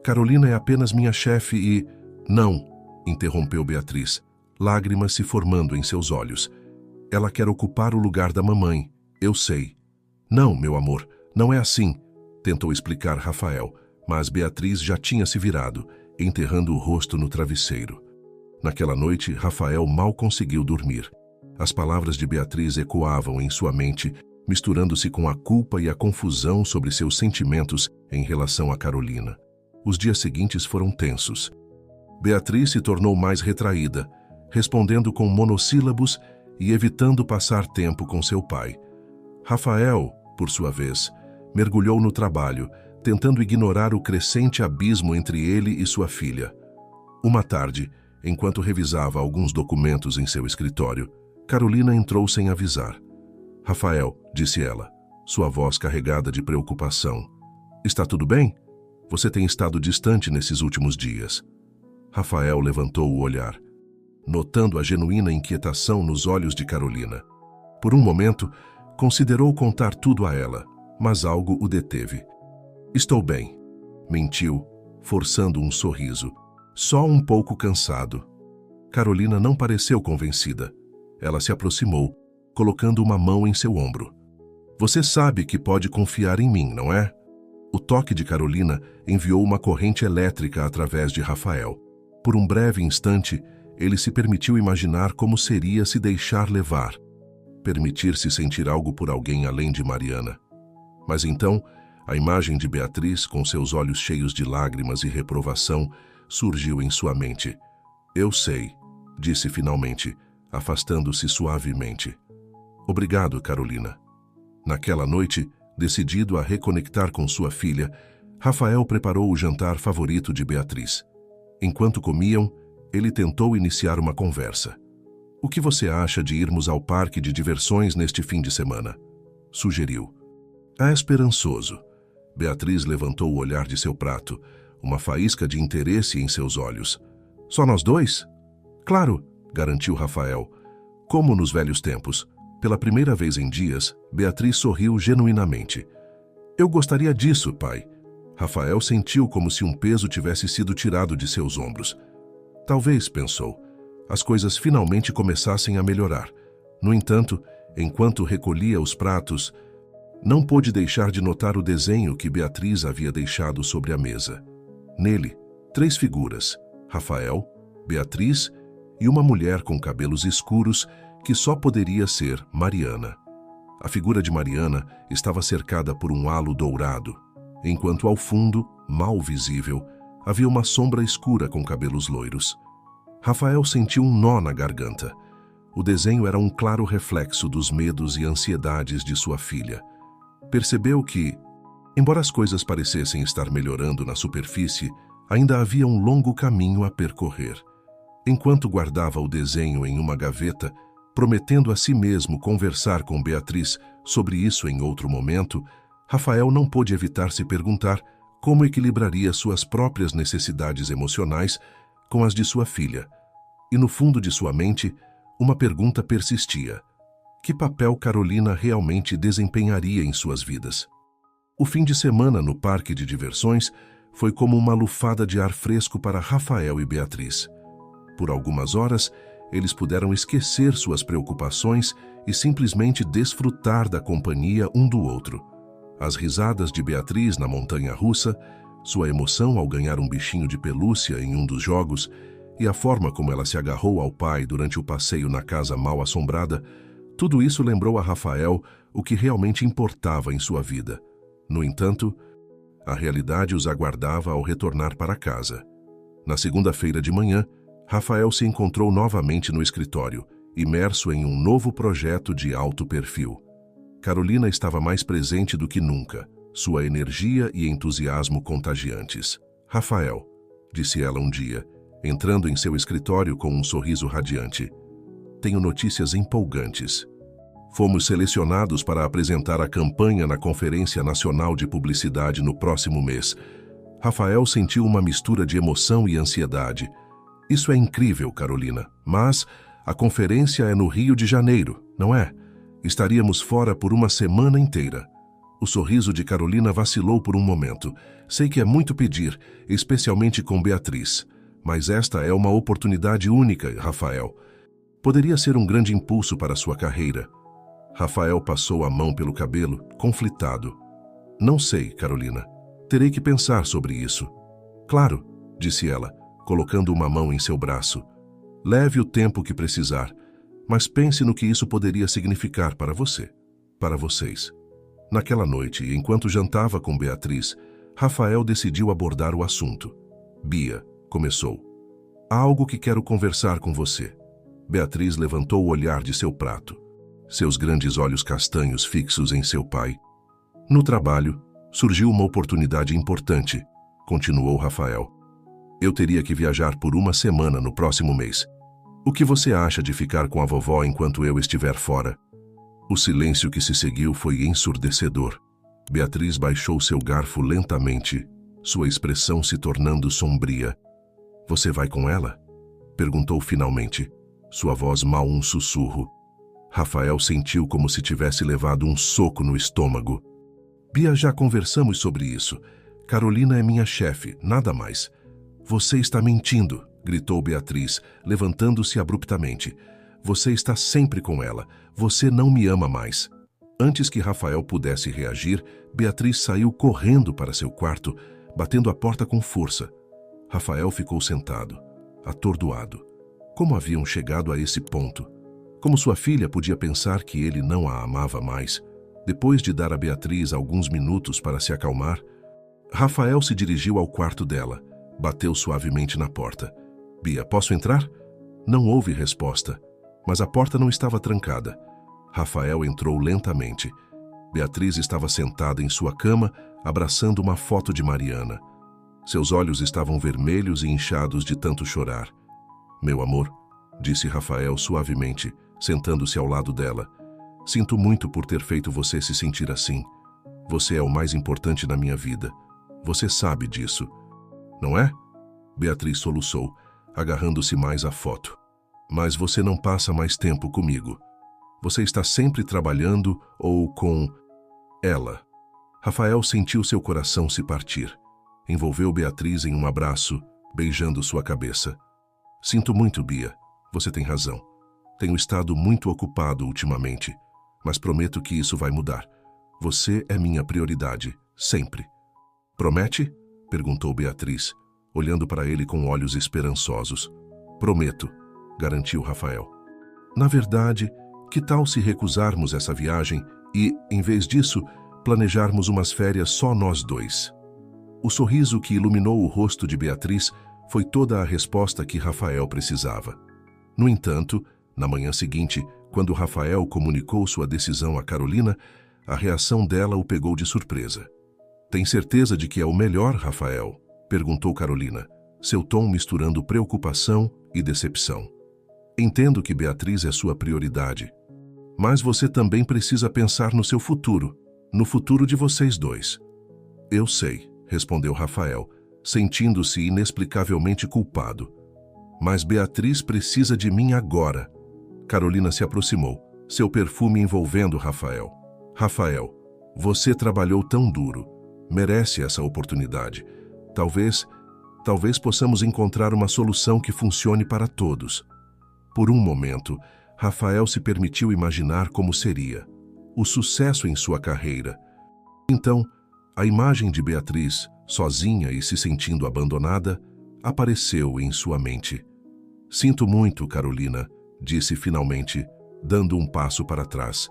"Carolina é apenas minha chefe e..." "Não", interrompeu Beatriz, lágrimas se formando em seus olhos. "Ela quer ocupar o lugar da mamãe, eu sei." "Não, meu amor, não é assim", tentou explicar Rafael, mas Beatriz já tinha se virado, enterrando o rosto no travesseiro. Naquela noite, Rafael mal conseguiu dormir. As palavras de Beatriz ecoavam em sua mente, misturando-se com a culpa e a confusão sobre seus sentimentos em relação a Carolina. Os dias seguintes foram tensos. Beatriz se tornou mais retraída, respondendo com monossílabos e evitando passar tempo com seu pai. Rafael, por sua vez, mergulhou no trabalho, tentando ignorar o crescente abismo entre ele e sua filha. Uma tarde, enquanto revisava alguns documentos em seu escritório, Carolina entrou sem avisar. "Rafael", disse ela, sua voz carregada de preocupação. "Está tudo bem? Você tem estado distante nesses últimos dias." Rafael levantou o olhar, notando a genuína inquietação nos olhos de Carolina. Por um momento, considerou contar tudo a ela, mas algo o deteve. "Estou bem", mentiu, forçando um sorriso. "Só um pouco cansado." Carolina não pareceu convencida. Ela se aproximou, colocando uma mão em seu ombro. "Você sabe que pode confiar em mim, não é?" O toque de Carolina enviou uma corrente elétrica através de Rafael. Por um breve instante, ele se permitiu imaginar como seria se deixar levar, permitir-se sentir algo por alguém além de Mariana. Mas então, a imagem de Beatriz, com seus olhos cheios de lágrimas e reprovação, surgiu em sua mente. "Eu sei", disse finalmente, afastando-se suavemente. "Obrigado, Carolina." Naquela noite, decidido a reconectar com sua filha, Rafael preparou o jantar favorito de Beatriz. Enquanto comiam, ele tentou iniciar uma conversa. "O que você acha de irmos ao parque de diversões neste fim de semana?" sugeriu. "É esperançoso." Beatriz levantou o olhar de seu prato, uma faísca de interesse em seus olhos. "Só nós dois?" "Claro", garantiu Rafael. Como nos velhos tempos, pela primeira vez em dias, Beatriz sorriu genuinamente. "Eu gostaria disso, pai." Rafael sentiu como se um peso tivesse sido tirado de seus ombros. Talvez, pensou, as coisas finalmente começassem a melhorar. No entanto, enquanto recolhia os pratos, não pôde deixar de notar o desenho que Beatriz havia deixado sobre a mesa. Nele, 3 figuras, Rafael, Beatriz e uma mulher com cabelos escuros que só poderia ser Mariana. A figura de Mariana estava cercada por um halo dourado, enquanto ao fundo, mal visível, havia uma sombra escura com cabelos loiros. Rafael sentiu um nó na garganta. O desenho era um claro reflexo dos medos e ansiedades de sua filha. Percebeu que, embora as coisas parecessem estar melhorando na superfície, ainda havia um longo caminho a percorrer. Enquanto guardava o desenho em uma gaveta, prometendo a si mesmo conversar com Beatriz sobre isso em outro momento, Rafael não pôde evitar se perguntar como equilibraria suas próprias necessidades emocionais com as de sua filha. E no fundo de sua mente, uma pergunta persistia. Que papel Carolina realmente desempenharia em suas vidas? O fim de semana no parque de diversões foi como uma lufada de ar fresco para Rafael e Beatriz. Por algumas horas, eles puderam esquecer suas preocupações e simplesmente desfrutar da companhia um do outro. As risadas de Beatriz na montanha-russa, sua emoção ao ganhar um bichinho de pelúcia em um dos jogos e a forma como ela se agarrou ao pai durante o passeio na casa mal assombrada, tudo isso lembrou a Rafael o que realmente importava em sua vida. No entanto, A realidade os aguardava ao retornar para casa. Na segunda-feira de manhã, Rafael se encontrou novamente no escritório, imerso em um novo projeto de alto perfil. Carolina estava mais presente do que nunca, sua energia e entusiasmo contagiantes. "Rafael", disse ela um dia, entrando em seu escritório com um sorriso radiante, "tenho notícias empolgantes. Fomos selecionados para apresentar a campanha na Conferência Nacional de Publicidade no próximo mês." Rafael sentiu uma mistura de emoção e ansiedade. "Isso é incrível, Carolina, mas a conferência é no Rio de Janeiro, não é? Estaríamos fora por uma semana inteira." O sorriso de Carolina vacilou por um momento. "Sei que é muito pedir, especialmente com Beatriz, mas esta é uma oportunidade única, Rafael. Poderia ser um grande impulso para sua carreira." Rafael passou a mão pelo cabelo, conflitado. "Não sei, Carolina. Terei que pensar sobre isso." "Claro", disse ela, colocando uma mão em seu braço. "Leve o tempo que precisar, mas pense no que isso poderia significar para você, para vocês." Naquela noite, enquanto jantava com Beatriz, Rafael decidiu abordar o assunto. "Bia", começou, "há algo que quero conversar com você." Beatriz levantou o olhar de seu prato, seus grandes olhos castanhos fixos em seu pai. "No trabalho, surgiu uma oportunidade importante", continuou Rafael. "Eu teria que viajar por uma semana no próximo mês. O que você acha de ficar com a vovó enquanto eu estiver fora?" O silêncio que se seguiu foi ensurdecedor. Beatriz baixou seu garfo lentamente, sua expressão se tornando sombria. "Você vai com ela?" perguntou finalmente, sua voz mal um sussurro. Rafael sentiu como se tivesse levado um soco no estômago. "Bia, já conversamos sobre isso. Carolina é minha chefe, nada mais." "Você está mentindo", gritou Beatriz, levantando-se abruptamente. "Você está sempre com ela. Você não me ama mais." Antes que Rafael pudesse reagir, Beatriz saiu correndo para seu quarto, batendo a porta com força. Rafael ficou sentado, atordoado. Como haviam chegado a esse ponto? Como sua filha podia pensar que ele não a amava mais? Depois de dar a Beatriz alguns minutos para se acalmar, Rafael se dirigiu ao quarto dela, bateu suavemente na porta. "Bia, posso entrar?" Não houve resposta, mas a porta não estava trancada. Rafael entrou lentamente. Beatriz estava sentada em sua cama, abraçando uma foto de Mariana. Seus olhos estavam vermelhos e inchados de tanto chorar. "Meu amor", disse Rafael suavemente, sentando-se ao lado dela, "sinto muito por ter feito você se sentir assim. Você é o mais importante na minha vida. Você sabe disso, não é?" Beatriz soluçou, agarrando-se mais à foto. "Mas você não passa mais tempo comigo. Você está sempre trabalhando ou com ela." Rafael sentiu seu coração se partir. Envolveu Beatriz em um abraço, beijando sua cabeça. "Sinto muito, Bia. Você tem razão. Tenho estado muito ocupado ultimamente, mas prometo que isso vai mudar. Você é minha prioridade, sempre." "Promete?" perguntou Beatriz, olhando para ele com olhos esperançosos. "Prometo", garantiu Rafael. "Na verdade, que tal se recusarmos essa viagem e, em vez disso, planejarmos umas férias só nós dois?" O sorriso que iluminou o rosto de Beatriz foi toda a resposta que Rafael precisava. No entanto, na manhã seguinte, quando Rafael comunicou sua decisão a Carolina, a reação dela o pegou de surpresa. "Tem certeza de que é o melhor, Rafael?" perguntou Carolina, seu tom misturando preocupação e decepção. "Entendo que Beatriz é sua prioridade, mas você também precisa pensar no seu futuro, no futuro de vocês dois." "Eu sei", respondeu Rafael, sentindo-se inexplicavelmente culpado. "Mas Beatriz precisa de mim agora." Carolina se aproximou, seu perfume envolvendo Rafael. "Rafael, você trabalhou tão duro. Merece essa oportunidade. Talvez possamos encontrar uma solução que funcione para todos." Por um momento, Rafael se permitiu imaginar como seria o sucesso em sua carreira. Então, a imagem de Beatriz, sozinha e se sentindo abandonada, apareceu em sua mente. "Sinto muito, Carolina", disse finalmente, dando um passo para trás.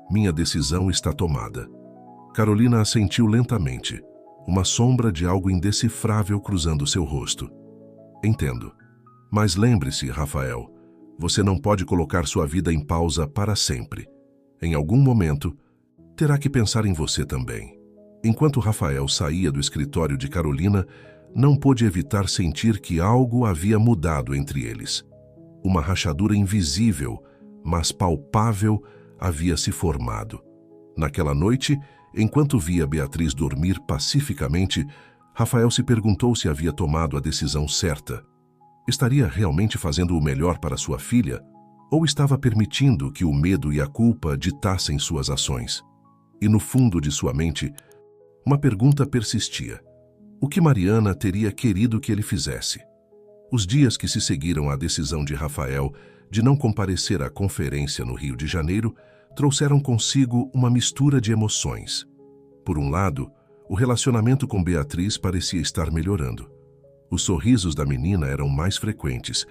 "Minha decisão está tomada." Carolina assentiu lentamente. uma sombra de algo indecifrável cruzando seu rosto. Entendo. Mas lembre-se, Rafael, você não pode colocar sua vida em pausa para sempre. Em algum momento, terá que pensar em você também. Enquanto Rafael saía do escritório de Carolina, não pôde evitar sentir que algo havia mudado entre eles. Uma rachadura invisível, mas palpável, havia se formado. Naquela noite, enquanto via Beatriz dormir pacificamente, Rafael se perguntou se havia tomado a decisão certa. Estaria realmente fazendo o melhor para sua filha? Ou estava permitindo que o medo e a culpa ditassem suas ações? E no fundo de sua mente, uma pergunta persistia. O que Mariana teria querido que ele fizesse? Os dias que se seguiram à decisão de Rafael de não comparecer à conferência no Rio de Janeiro trouxeram consigo uma mistura de emoções. Por um lado, o relacionamento com Beatriz parecia estar melhorando. Os sorrisos da menina eram mais frequentes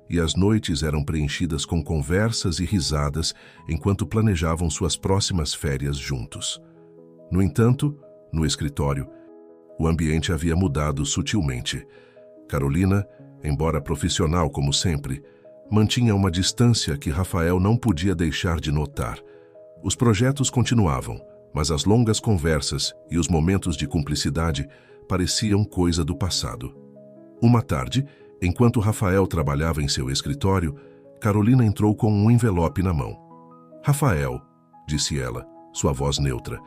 e as noites eram preenchidas com conversas e risadas enquanto planejavam suas próximas férias juntos. No entanto, no escritório, o ambiente havia mudado sutilmente. Carolina, embora profissional como sempre, mantinha uma distância que Rafael não podia deixar de notar. Os projetos continuavam, mas as longas conversas e os momentos de cumplicidade pareciam coisa do passado. Uma tarde, enquanto Rafael trabalhava em seu escritório, Carolina entrou com um envelope na mão. "Rafael", disse ela, sua voz neutra,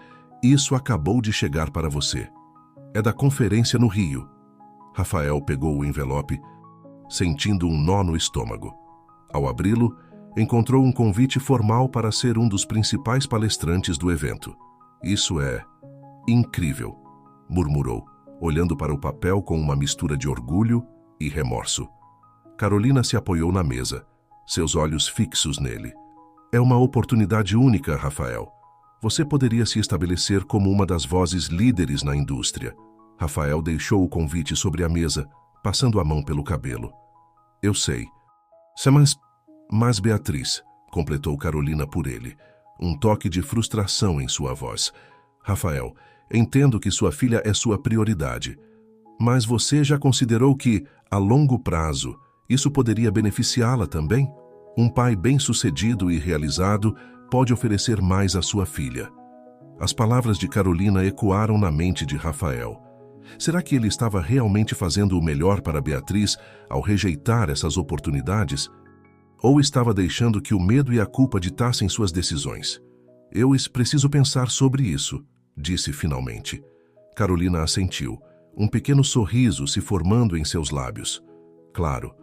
"isso acabou de chegar para você. É da conferência no Rio." Rafael pegou o envelope, sentindo um nó no estômago. Ao abri-lo, encontrou um convite formal para ser um dos principais palestrantes do evento. "Isso é incrível", murmurou, olhando para o papel com uma mistura de orgulho e remorso. Carolina se apoiou na mesa, seus olhos fixos nele. "É uma oportunidade única, Rafael. Você poderia se estabelecer como uma das vozes líderes na indústria." Rafael deixou o convite sobre a mesa, passando a mão pelo cabelo. "Eu sei. Mas Beatriz", completou Carolina por ele, um toque de frustração em sua voz. "Rafael, entendo que sua filha é sua prioridade, mas você já considerou que, a longo prazo, isso poderia beneficiá-la também? Um pai bem-sucedido e realizado pode oferecer mais à sua filha." As palavras de Carolina ecoaram na mente de Rafael. Será que ele estava realmente fazendo o melhor para Beatriz ao rejeitar essas oportunidades? Ou estava deixando que o medo e a culpa ditassem suas decisões? "Eu preciso pensar sobre isso", disse finalmente. Carolina assentiu, um pequeno sorriso se formando em seus lábios. "Claro,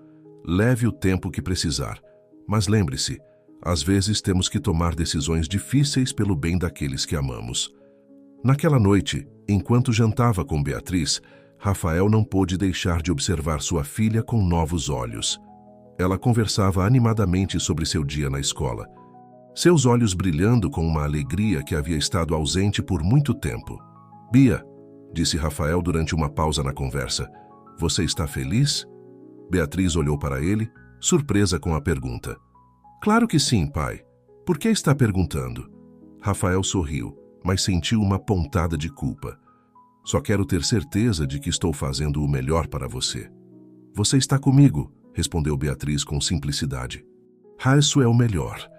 leve o tempo que precisar, mas lembre-se, às vezes temos que tomar decisões difíceis pelo bem daqueles que amamos." Naquela noite, enquanto jantava com Beatriz, Rafael não pôde deixar de observar sua filha com novos olhos. Ela conversava animadamente sobre seu dia na escola, seus olhos brilhando com uma alegria que havia estado ausente por muito tempo. "Bia", disse Rafael durante uma pausa na conversa, "você está feliz?" Beatriz olhou para ele, surpresa com a pergunta. "Claro que sim, pai. Por que está perguntando?" Rafael sorriu, mas sentiu uma pontada de culpa. "Só quero ter certeza de que estou fazendo o melhor para você." "Você está comigo", respondeu Beatriz com simplicidade. "Isso é o melhor."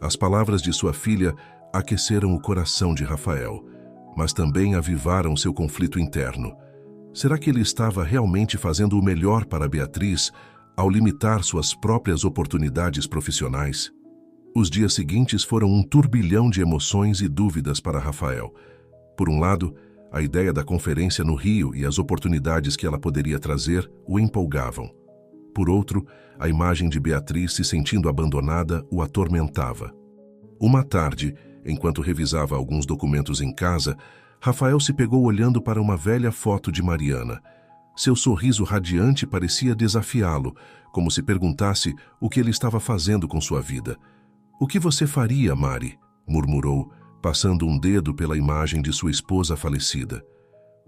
As palavras de sua filha aqueceram o coração de Rafael, mas também avivaram seu conflito interno. Será que ele estava realmente fazendo o melhor para Beatriz ao limitar suas próprias oportunidades profissionais? Os dias seguintes foram um turbilhão de emoções e dúvidas para Rafael. Por um lado, a ideia da conferência no Rio e as oportunidades que ela poderia trazer o empolgavam. Por outro, a imagem de Beatriz se sentindo abandonada o atormentava. Uma tarde, enquanto revisava alguns documentos em casa, Rafael se pegou olhando para uma velha foto de Mariana. Seu sorriso radiante parecia desafiá-lo, como se perguntasse o que ele estava fazendo com sua vida. "O que você faria, Mari?", murmurou, passando um dedo pela imagem de sua esposa falecida.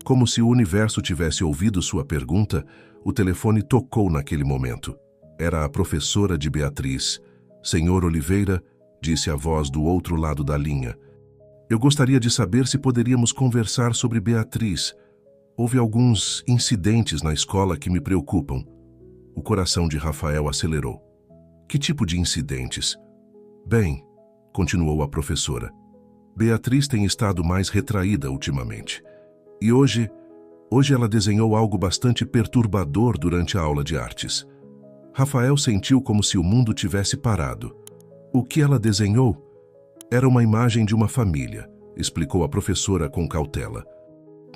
Como se o universo tivesse ouvido sua pergunta, o telefone tocou naquele momento. Era a professora de Beatriz. "Senhor Oliveira", disse a voz do outro lado da linha. "Eu gostaria de saber se poderíamos conversar sobre Beatriz." Houve alguns incidentes na escola que me preocupam. O coração de Rafael acelerou. Que tipo de incidentes? Bem, continuou a professora, Beatriz tem estado mais retraída ultimamente. E hoje ela desenhou algo bastante perturbador durante a aula de artes. Rafael sentiu como se o mundo tivesse parado. O que ela desenhou? Era uma imagem de uma família, explicou a professora com cautela.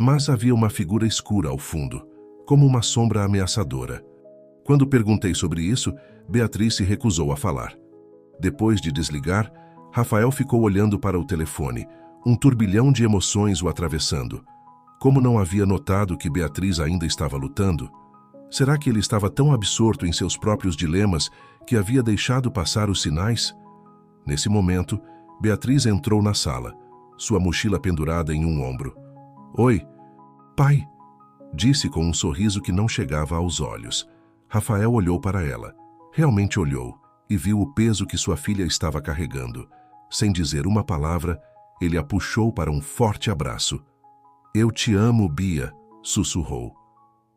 Mas havia uma figura escura ao fundo, como uma sombra ameaçadora. Quando perguntei sobre isso, Beatriz se recusou a falar. Depois de desligar, Rafael ficou olhando para o telefone, um turbilhão de emoções o atravessando. Como não havia notado que Beatriz ainda estava lutando? Será que ele estava tão absorto em seus próprios dilemas que havia deixado passar os sinais? Nesse momento, Beatriz entrou na sala, sua mochila pendurada em um ombro. Oi, pai, disse com um sorriso que não chegava aos olhos. Rafael olhou para ela. Realmente olhou e viu o peso que sua filha estava carregando. Sem dizer uma palavra, ele a puxou para um forte abraço. Eu te amo, Bia, sussurrou.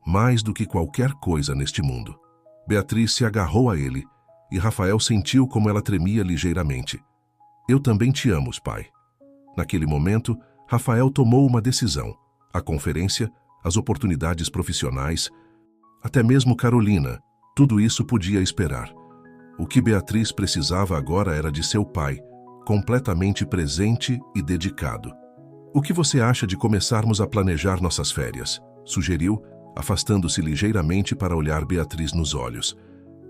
Mais do que qualquer coisa neste mundo. Beatriz se agarrou a ele e Rafael sentiu como ela tremia ligeiramente. Eu também te amo, pai. Naquele momento, Rafael tomou uma decisão. A conferência, as oportunidades profissionais, até mesmo Carolina, tudo isso podia esperar. O que Beatriz precisava agora era de seu pai, completamente presente e dedicado. O que você acha de começarmos a planejar nossas férias? Sugeriu, afastando-se ligeiramente para olhar Beatriz nos olhos.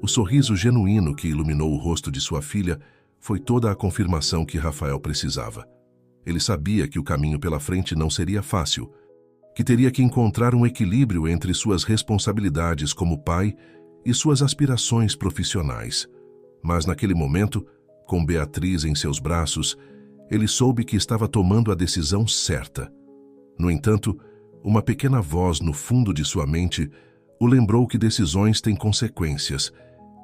O sorriso genuíno que iluminou o rosto de sua filha foi toda a confirmação que Rafael precisava. Ele sabia que o caminho pela frente não seria fácil, que teria que encontrar um equilíbrio entre suas responsabilidades como pai e suas aspirações profissionais. Mas naquele momento, com Beatriz em seus braços, ele soube que estava tomando a decisão certa. No entanto, uma pequena voz no fundo de sua mente o lembrou que decisões têm consequências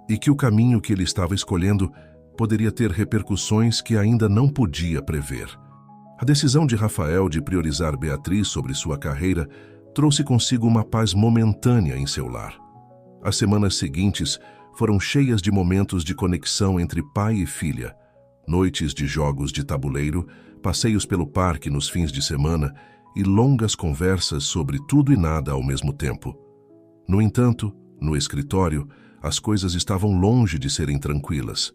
e que o caminho que ele estava escolhendo poderia ter repercussões que ainda não podia prever. A decisão de Rafael de priorizar Beatriz sobre sua carreira trouxe consigo uma paz momentânea em seu lar. As semanas seguintes foram cheias de momentos de conexão entre pai e filha, noites de jogos de tabuleiro, passeios pelo parque nos fins de semana e longas conversas sobre tudo e nada ao mesmo tempo. No entanto, no escritório, as coisas estavam longe de serem tranquilas.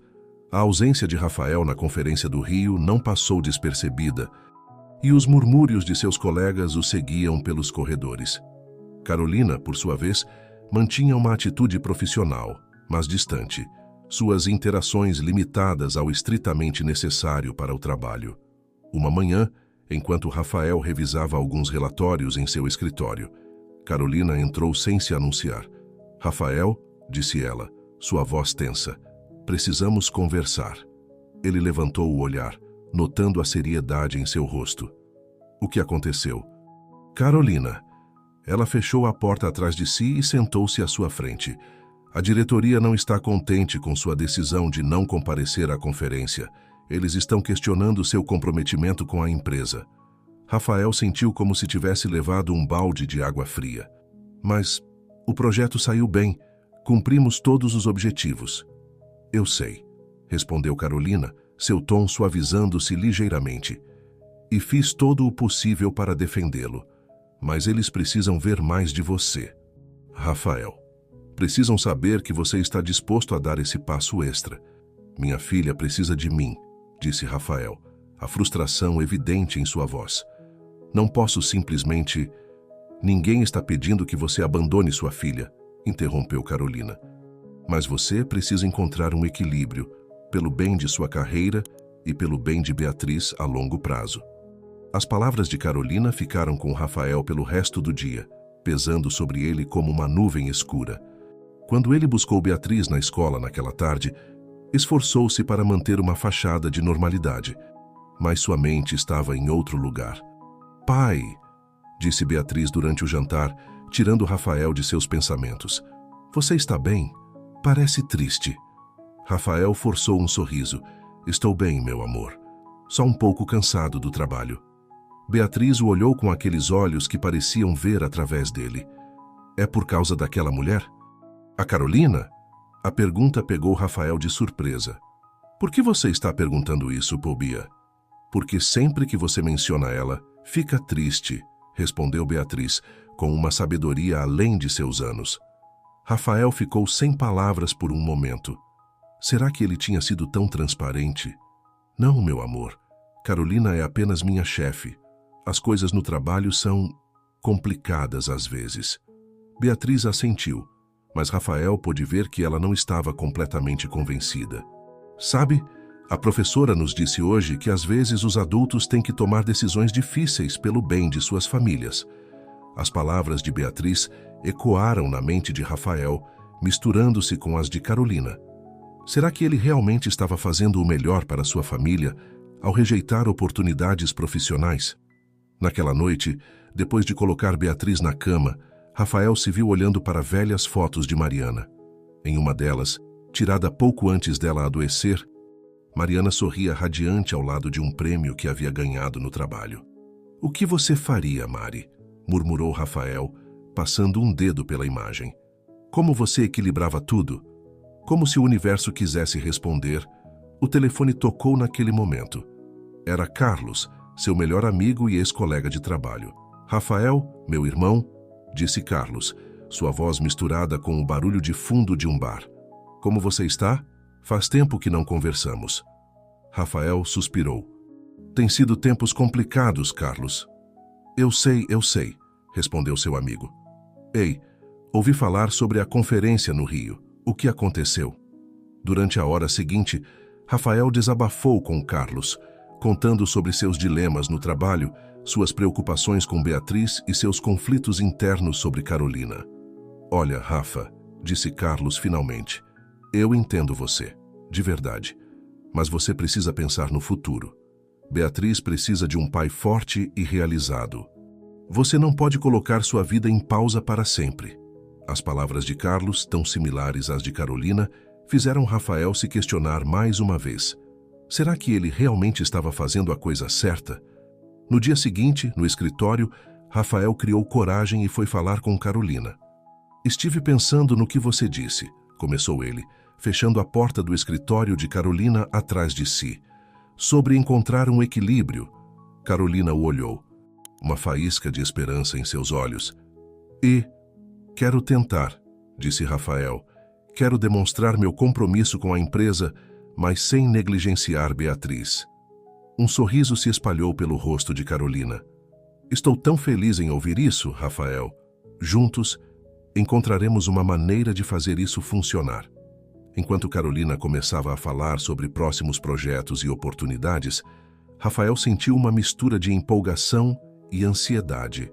A ausência de Rafael na Conferência do Rio não passou despercebida, e os murmúrios de seus colegas o seguiam pelos corredores. Carolina, por sua vez, mantinha uma atitude profissional, mas distante, suas interações limitadas ao estritamente necessário para o trabalho. Uma manhã, enquanto Rafael revisava alguns relatórios em seu escritório, Carolina entrou sem se anunciar. Rafael, disse ela, sua voz tensa, precisamos conversar. Ele levantou o olhar, notando a seriedade em seu rosto. O que aconteceu? Carolina. Ela fechou a porta atrás de si e sentou-se à sua frente. A diretoria não está contente com sua decisão de não comparecer à conferência. Eles estão questionando seu comprometimento com a empresa. Rafael sentiu como se tivesse levado um balde de água fria. Mas o projeto saiu bem. Cumprimos todos os objetivos. Eu sei, respondeu Carolina, seu tom suavizando-se ligeiramente. E fiz todo o possível para defendê-lo. Mas eles precisam ver mais de você. Rafael. Precisam saber que você está disposto a dar esse passo extra. Minha filha precisa de mim, disse Rafael, a frustração evidente em sua voz. Não posso simplesmente... Ninguém está pedindo que você abandone sua filha, interrompeu Carolina. Mas você precisa encontrar um equilíbrio, pelo bem de sua carreira e pelo bem de Beatriz a longo prazo. As palavras de Carolina ficaram com Rafael pelo resto do dia, pesando sobre ele como uma nuvem escura. Quando ele buscou Beatriz na escola naquela tarde, esforçou-se para manter uma fachada de normalidade, mas sua mente estava em outro lugar. Pai, disse Beatriz durante o jantar, tirando Rafael de seus pensamentos. Você está bem? Parece triste. Rafael forçou um sorriso. Estou bem, meu amor. Só um pouco cansado do trabalho. Beatriz o olhou com aqueles olhos que pareciam ver através dele. É por causa daquela mulher? A Carolina? A pergunta pegou Rafael de surpresa. Por que você está perguntando isso, Pobia? Porque sempre que você menciona ela, fica triste, respondeu Beatriz, com uma sabedoria além de seus anos. Rafael ficou sem palavras por um momento. Será que ele tinha sido tão transparente? Não, meu amor. Carolina é apenas minha chefe. As coisas no trabalho são complicadas às vezes. Beatriz assentiu, mas Rafael pôde ver que ela não estava completamente convencida. Sabe, a professora nos disse hoje que às vezes os adultos têm que tomar decisões difíceis pelo bem de suas famílias. As palavras de Beatriz ecoaram na mente de Rafael, misturando-se com as de Carolina. Será que ele realmente estava fazendo o melhor para sua família ao rejeitar oportunidades profissionais? Naquela noite, depois de colocar Beatriz na cama, Rafael se viu olhando para velhas fotos de Mariana. Em uma delas, tirada pouco antes dela adoecer, Mariana sorria radiante ao lado de um prêmio que havia ganhado no trabalho. "O que você faria, Mari?", murmurou Rafael, passando um dedo pela imagem. "Como você equilibrava tudo?" Como se o universo quisesse responder, o telefone tocou naquele momento. Era Carlos, seu melhor amigo e ex-colega de trabalho. "Rafael, meu irmão", disse Carlos, sua voz misturada com o barulho de fundo de um bar. "Como você está? Faz tempo que não conversamos." Rafael suspirou. "Tem sido tempos complicados, Carlos." Eu sei, respondeu seu amigo. "Ei, ouvi falar sobre a conferência no Rio. O que aconteceu?" Durante a hora seguinte, Rafael desabafou com Carlos, contando sobre seus dilemas no trabalho, suas preocupações com Beatriz e seus conflitos internos sobre Carolina. "Olha, Rafa", disse Carlos finalmente, "eu entendo você, de verdade, mas você precisa pensar no futuro. Beatriz precisa de um pai forte e realizado. Você não pode colocar sua vida em pausa para sempre." As palavras de Carlos, tão similares às de Carolina, fizeram Rafael se questionar mais uma vez. Será que ele realmente estava fazendo a coisa certa? No dia seguinte, no escritório, Rafael criou coragem e foi falar com Carolina. "Estive pensando no que você disse", começou ele, fechando a porta do escritório de Carolina atrás de si. "Sobre encontrar um equilíbrio." Carolina o olhou, uma faísca de esperança em seus olhos. "Quero tentar", disse Rafael. "Quero demonstrar meu compromisso com a empresa, mas sem negligenciar Beatriz." Um sorriso se espalhou pelo rosto de Carolina. "Estou tão feliz em ouvir isso, Rafael. Juntos, encontraremos uma maneira de fazer isso funcionar." Enquanto Carolina começava a falar sobre próximos projetos e oportunidades, Rafael sentiu uma mistura de empolgação e ansiedade.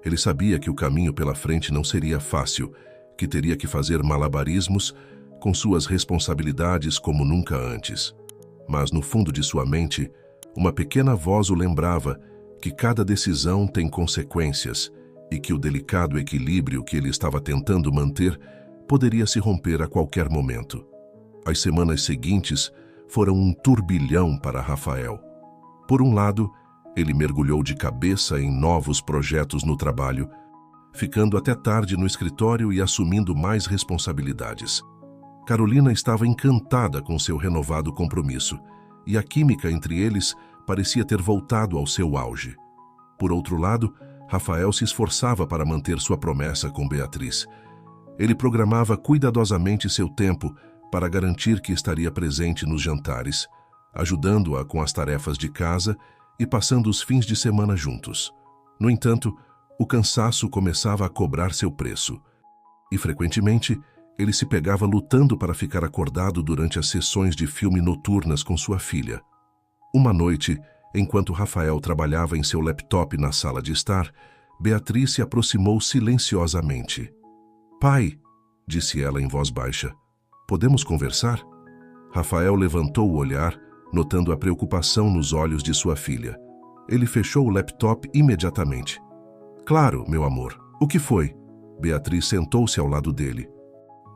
Ele sabia que o caminho pela frente não seria fácil, que teria que fazer malabarismos com suas responsabilidades como nunca antes. Mas no fundo de sua mente, uma pequena voz o lembrava que cada decisão tem consequências e que o delicado equilíbrio que ele estava tentando manter poderia se romper a qualquer momento. As semanas seguintes foram um turbilhão para Rafael. Por um lado, ele mergulhou de cabeça em novos projetos no trabalho, ficando até tarde no escritório e assumindo mais responsabilidades. Carolina estava encantada com seu renovado compromisso, e a química entre eles parecia ter voltado ao seu auge. Por outro lado, Rafael se esforçava para manter sua promessa com Beatriz. Ele programava cuidadosamente seu tempo para garantir que estaria presente nos jantares, ajudando-a com as tarefas de casa e passando os fins de semana juntos. No entanto, o cansaço começava a cobrar seu preço, e frequentemente ele se pegava lutando para ficar acordado durante as sessões de filme noturnas com sua filha. Uma noite, enquanto Rafael trabalhava em seu laptop na sala de estar, Beatriz se aproximou silenciosamente. "Pai", disse ela em voz baixa, "podemos conversar?" Rafael levantou o olhar, notando a preocupação nos olhos de sua filha. Ele fechou o laptop imediatamente. "Claro, meu amor. O que foi?" Beatriz sentou-se ao lado dele,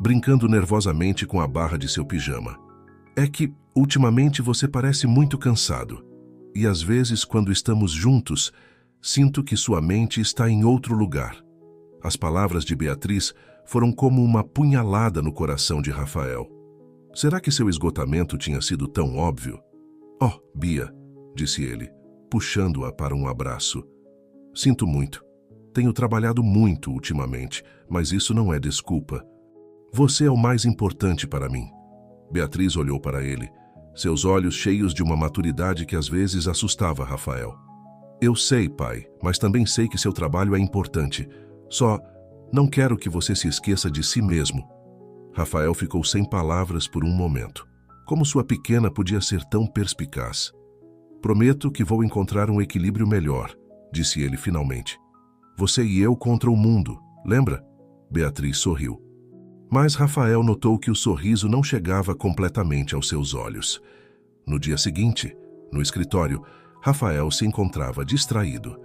brincando nervosamente com a barra de seu pijama. "É que, ultimamente, você parece muito cansado." E às vezes, quando estamos juntos, sinto que sua mente está em outro lugar. As palavras de Beatriz foram como uma punhalada no coração de Rafael. Será que seu esgotamento tinha sido tão óbvio? Oh, Bia, disse ele, puxando-a para um abraço. Sinto muito. Tenho trabalhado muito ultimamente, mas isso não é desculpa. Você é o mais importante para mim. Beatriz olhou para ele, seus olhos cheios de uma maturidade que às vezes assustava Rafael. Eu sei, pai, mas também sei que seu trabalho é importante. Só não quero que você se esqueça de si mesmo. Rafael ficou sem palavras por um momento. Como sua pequena podia ser tão perspicaz? Prometo que vou encontrar um equilíbrio melhor, disse ele finalmente. Você e eu contra o mundo, lembra? Beatriz sorriu. Mas Rafael notou que o sorriso não chegava completamente aos seus olhos. No dia seguinte, no escritório, Rafael se encontrava distraído.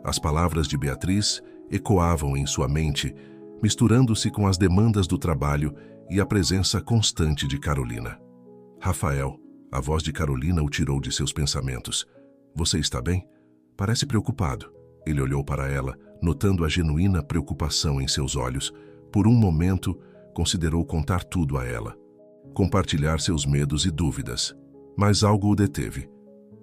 As palavras de Beatriz ecoavam em sua mente, misturando-se com as demandas do trabalho e a presença constante de Carolina. Rafael, a voz de Carolina o tirou de seus pensamentos. Você está bem? Parece preocupado. Ele olhou para ela, notando a genuína preocupação em seus olhos. Por um momento, considerou contar tudo a ela, compartilhar seus medos e dúvidas. Mas algo o deteve.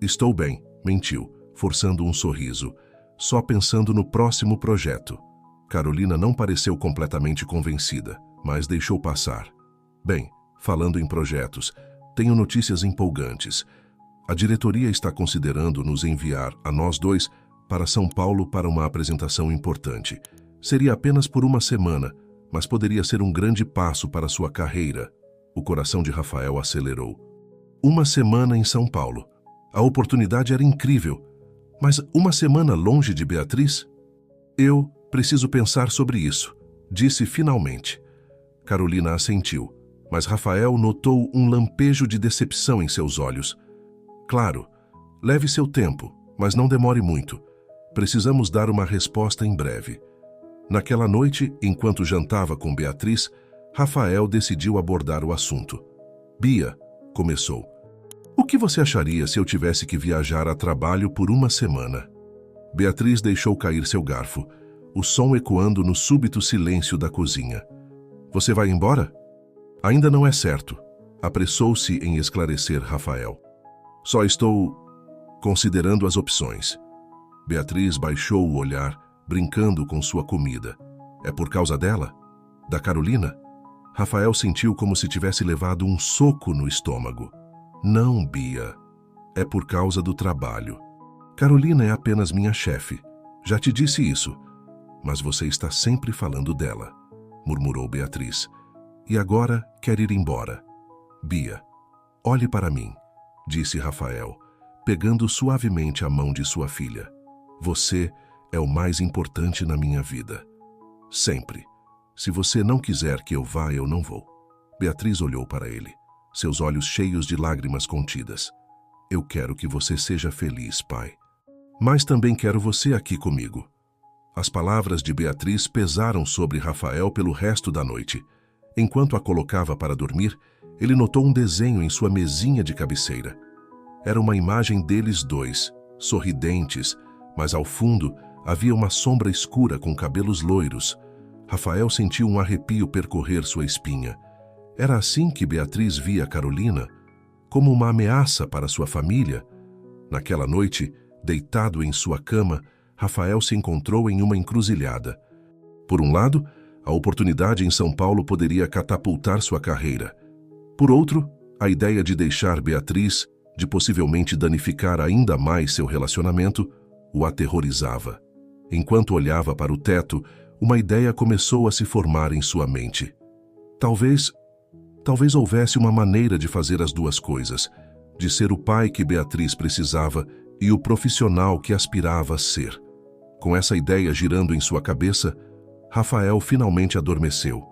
Estou bem, mentiu, forçando um sorriso, só pensando no próximo projeto. Carolina não pareceu completamente convencida, mas deixou passar. Bem, falando em projetos, tenho notícias empolgantes. A diretoria está considerando nos enviar, a nós dois, para São Paulo para uma apresentação importante. Seria apenas por uma semana, mas poderia ser um grande passo para sua carreira. O coração de Rafael acelerou. Uma semana em São Paulo. A oportunidade era incrível. Mas uma semana longe de Beatriz? Eu preciso pensar sobre isso, disse finalmente. Carolina assentiu, mas Rafael notou um lampejo de decepção em seus olhos. Claro, leve seu tempo, mas não demore muito. Precisamos dar uma resposta em breve. Naquela noite, enquanto jantava com Beatriz, Rafael decidiu abordar o assunto. Bia, começou. O que você acharia se eu tivesse que viajar a trabalho por uma semana? Beatriz deixou cair seu garfo, o som ecoando no súbito silêncio da cozinha. Você vai embora? Ainda não é certo. Apressou-se em esclarecer Rafael. Só estou considerando as opções. Beatriz baixou o olhar, brincando com sua comida. É por causa dela? Da Carolina? Rafael sentiu como se tivesse levado um soco no estômago. Não, Bia. É por causa do trabalho. Carolina é apenas minha chefe. Já te disse isso. Mas você está sempre falando dela, murmurou Beatriz. E agora quer ir embora. Bia, olhe para mim, disse Rafael, pegando suavemente a mão de sua filha. Você é o mais importante na minha vida. Sempre. Se você não quiser que eu vá, eu não vou. Beatriz olhou para ele, seus olhos cheios de lágrimas contidas. Eu quero que você seja feliz, pai. Mas também quero você aqui comigo. As palavras de Beatriz pesaram sobre Rafael pelo resto da noite. Enquanto a colocava para dormir, ele notou um desenho em sua mesinha de cabeceira. Era uma imagem deles dois, sorridentes, mas ao fundo havia uma sombra escura com cabelos loiros. Rafael sentiu um arrepio percorrer sua espinha. Era assim que Beatriz via Carolina, como uma ameaça para sua família. Naquela noite, deitado em sua cama, Rafael se encontrou em uma encruzilhada. Por um lado, a oportunidade em São Paulo poderia catapultar sua carreira. Por outro, a ideia de deixar Beatriz, de possivelmente danificar ainda mais seu relacionamento, o aterrorizava. Enquanto olhava para o teto, uma ideia começou a se formar em sua mente. Talvez houvesse uma maneira de fazer as duas coisas, de ser o pai que Beatriz precisava e o profissional que aspirava a ser. Com essa ideia girando em sua cabeça, Rafael finalmente adormeceu,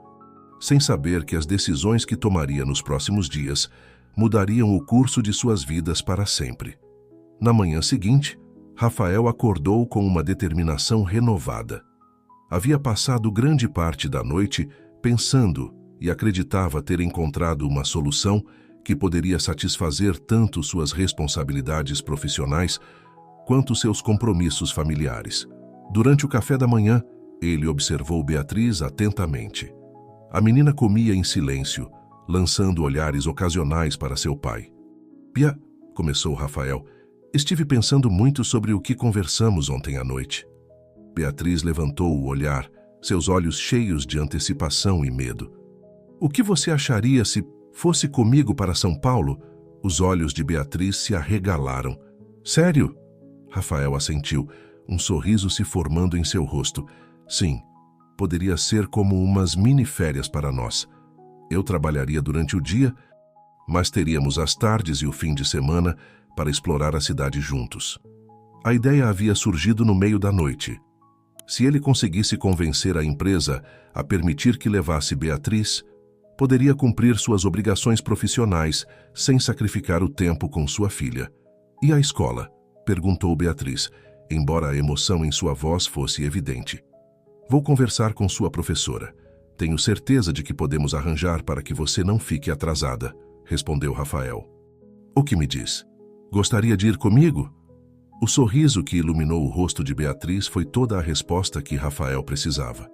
sem saber que as decisões que tomaria nos próximos dias mudariam o curso de suas vidas para sempre. Na manhã seguinte, Rafael acordou com uma determinação renovada. Havia passado grande parte da noite pensando e acreditava ter encontrado uma solução que poderia satisfazer tanto suas responsabilidades profissionais quanto seus compromissos familiares. Durante o café da manhã, ele observou Beatriz atentamente. A menina comia em silêncio, lançando olhares ocasionais para seu pai. Começou Rafael, estive pensando muito sobre o que conversamos ontem à noite. Beatriz levantou o olhar, seus olhos cheios de antecipação e medo. O que você acharia se fosse comigo para São Paulo? Os olhos de Beatriz se arregalaram. Sério? Rafael assentiu, um sorriso se formando em seu rosto. Sim, poderia ser como umas mini-férias para nós. Eu trabalharia durante o dia, mas teríamos as tardes e o fim de semana para explorar a cidade juntos. A ideia havia surgido no meio da noite. Se ele conseguisse convencer a empresa a permitir que levasse Beatriz, poderia cumprir suas obrigações profissionais sem sacrificar o tempo com sua filha. E a escola? Perguntou Beatriz, embora a emoção em sua voz fosse evidente. Vou conversar com sua professora. Tenho certeza de que podemos arranjar para que você não fique atrasada, respondeu Rafael. O que me diz? Gostaria de ir comigo? O sorriso que iluminou o rosto de Beatriz foi toda a resposta que Rafael precisava.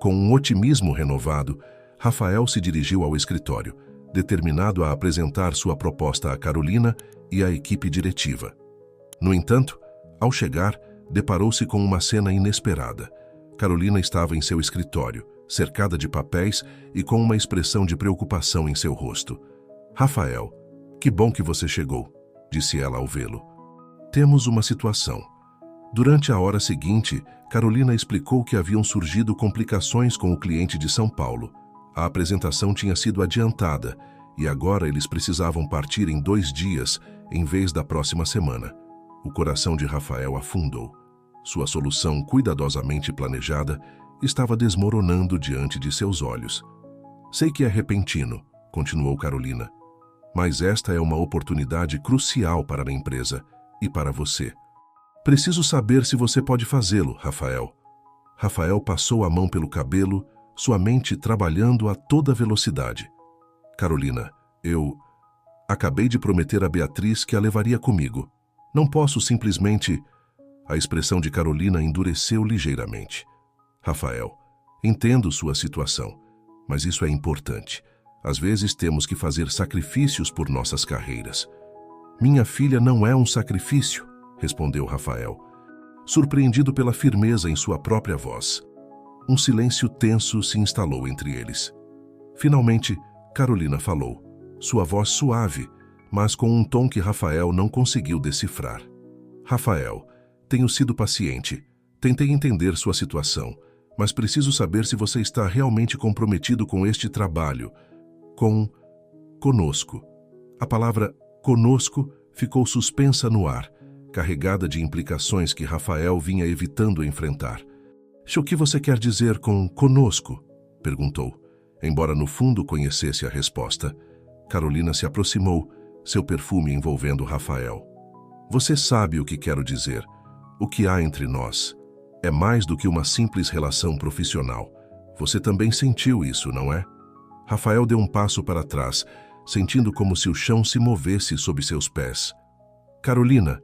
Com um otimismo renovado, Rafael se dirigiu ao escritório, determinado a apresentar sua proposta a Carolina e à equipe diretiva. No entanto, ao chegar, deparou-se com uma cena inesperada. Carolina estava em seu escritório, cercada de papéis e com uma expressão de preocupação em seu rosto. Rafael, que bom que você chegou, disse ela ao vê-lo. Temos uma situação. Durante a hora seguinte, Carolina explicou que haviam surgido complicações com o cliente de São Paulo. A apresentação tinha sido adiantada e agora eles precisavam partir em 2 dias em vez da próxima semana. O coração de Rafael afundou. Sua solução cuidadosamente planejada estava desmoronando diante de seus olhos. Sei que é repentino, continuou Carolina, mas esta é uma oportunidade crucial para a empresa e para você. Preciso saber se você pode fazê-lo, Rafael. Rafael passou a mão pelo cabelo, sua mente trabalhando a toda velocidade. Carolina, eu acabei de prometer a Beatriz que a levaria comigo. Não posso simplesmente... A expressão de Carolina endureceu ligeiramente. Rafael, entendo sua situação, mas isso é importante. Às vezes temos que fazer sacrifícios por nossas carreiras. Minha filha não é um sacrifício, respondeu Rafael, surpreendido pela firmeza em sua própria voz. Um silêncio tenso se instalou entre eles. Finalmente, Carolina falou, sua voz suave, mas com um tom que Rafael não conseguiu decifrar. Rafael, tenho sido paciente, tentei entender sua situação, mas preciso saber se você está realmente comprometido com este trabalho, conosco. A palavra conosco ficou suspensa no ar, carregada de implicações que Rafael vinha evitando enfrentar. O que você quer dizer com conosco? Perguntou, embora no fundo conhecesse a resposta. Carolina se aproximou, seu perfume envolvendo Rafael. Você sabe o que quero dizer. O que há entre nós é mais do que uma simples relação profissional. Você também sentiu isso, não é? Rafael deu um passo para trás, sentindo como se o chão se movesse sob seus pés. Carolina,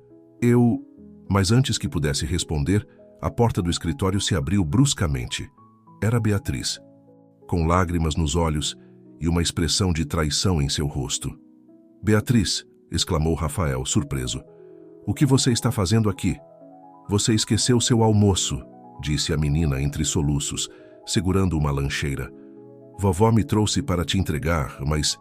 Mas antes que pudesse responder, a porta do escritório se abriu bruscamente. Era Beatriz, com lágrimas nos olhos e uma expressão de traição em seu rosto. Beatriz, exclamou Rafael, surpreso. O que você está fazendo aqui? Você esqueceu seu almoço, disse a menina entre soluços, segurando uma lancheira. Vovó me trouxe para te entregar, mas...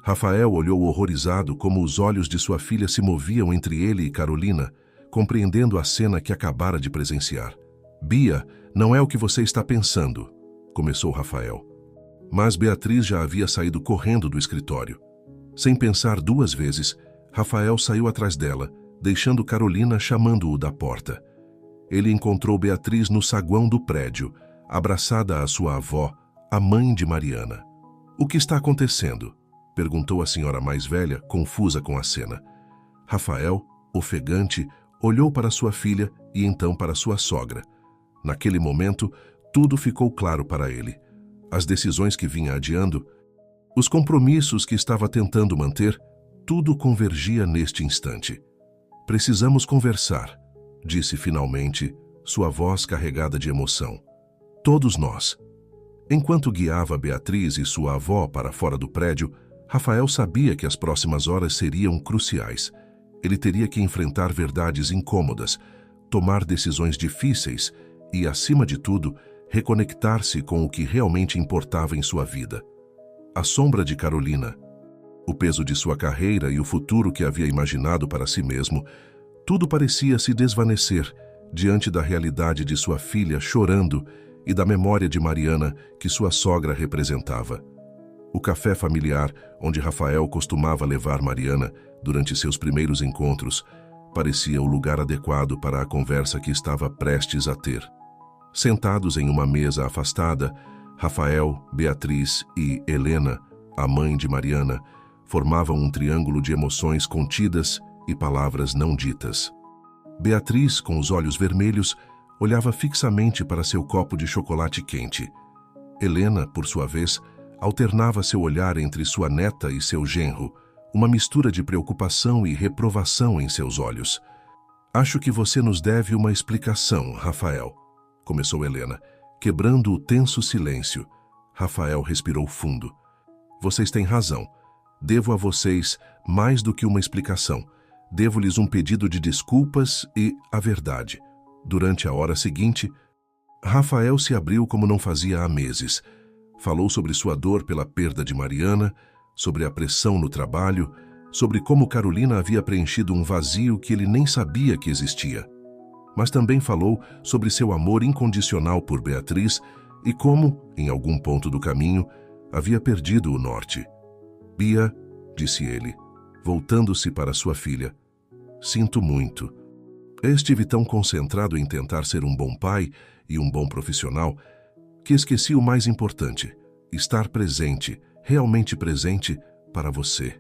Rafael olhou horrorizado como os olhos de sua filha se moviam entre ele e Carolina, compreendendo a cena que acabara de presenciar. Bia, não é o que você está pensando, começou Rafael. Mas Beatriz já havia saído correndo do escritório. Sem pensar 2 vezes, Rafael saiu atrás dela, deixando Carolina chamando-o da porta. Ele encontrou Beatriz no saguão do prédio, abraçada à sua avó, a mãe de Mariana. O que está acontecendo? Perguntou a senhora mais velha, confusa com a cena. Rafael, ofegante, olhou para sua filha e então para sua sogra. Naquele momento, tudo ficou claro para ele. As decisões que vinha adiando Os compromissos que estava tentando manter, tudo convergia neste instante. Precisamos conversar, disse finalmente, sua voz carregada de emoção. Todos nós. Enquanto guiava Beatriz e sua avó para fora do prédio, Rafael sabia que as próximas horas seriam cruciais. Ele teria que enfrentar verdades incômodas, tomar decisões difíceis e, acima de tudo, reconectar-se com o que realmente importava em sua vida. A sombra de Carolina, o peso de sua carreira e o futuro que havia imaginado para si mesmo, tudo parecia se desvanecer diante da realidade de sua filha chorando e da memória de Mariana que sua sogra representava. O café familiar, onde Rafael costumava levar Mariana durante seus primeiros encontros, parecia o lugar adequado para a conversa que estava prestes a ter. Sentados em uma mesa afastada, Rafael, Beatriz e Helena, a mãe de Mariana, formavam um triângulo de emoções contidas e palavras não ditas. Beatriz, com os olhos vermelhos, olhava fixamente para seu copo de chocolate quente. Helena, por sua vez, alternava seu olhar entre sua neta e seu genro, uma mistura de preocupação e reprovação em seus olhos. "Acho que você nos deve uma explicação, Rafael", começou Helena, quebrando o tenso silêncio. Rafael respirou fundo. "Vocês têm razão. Devo a vocês mais do que uma explicação. Devo-lhes um pedido de desculpas e a verdade." Durante a hora seguinte, Rafael se abriu como não fazia há meses. Falou sobre sua dor pela perda de Mariana, sobre a pressão no trabalho, sobre como Carolina havia preenchido um vazio que ele nem sabia que existia. Mas também falou sobre seu amor incondicional por Beatriz e como, em algum ponto do caminho, havia perdido o norte. "Bia", disse ele, voltando-se para sua filha, "sinto muito. Estive tão concentrado em tentar ser um bom pai e um bom profissional que esqueci o mais importante, estar presente, realmente presente, para você."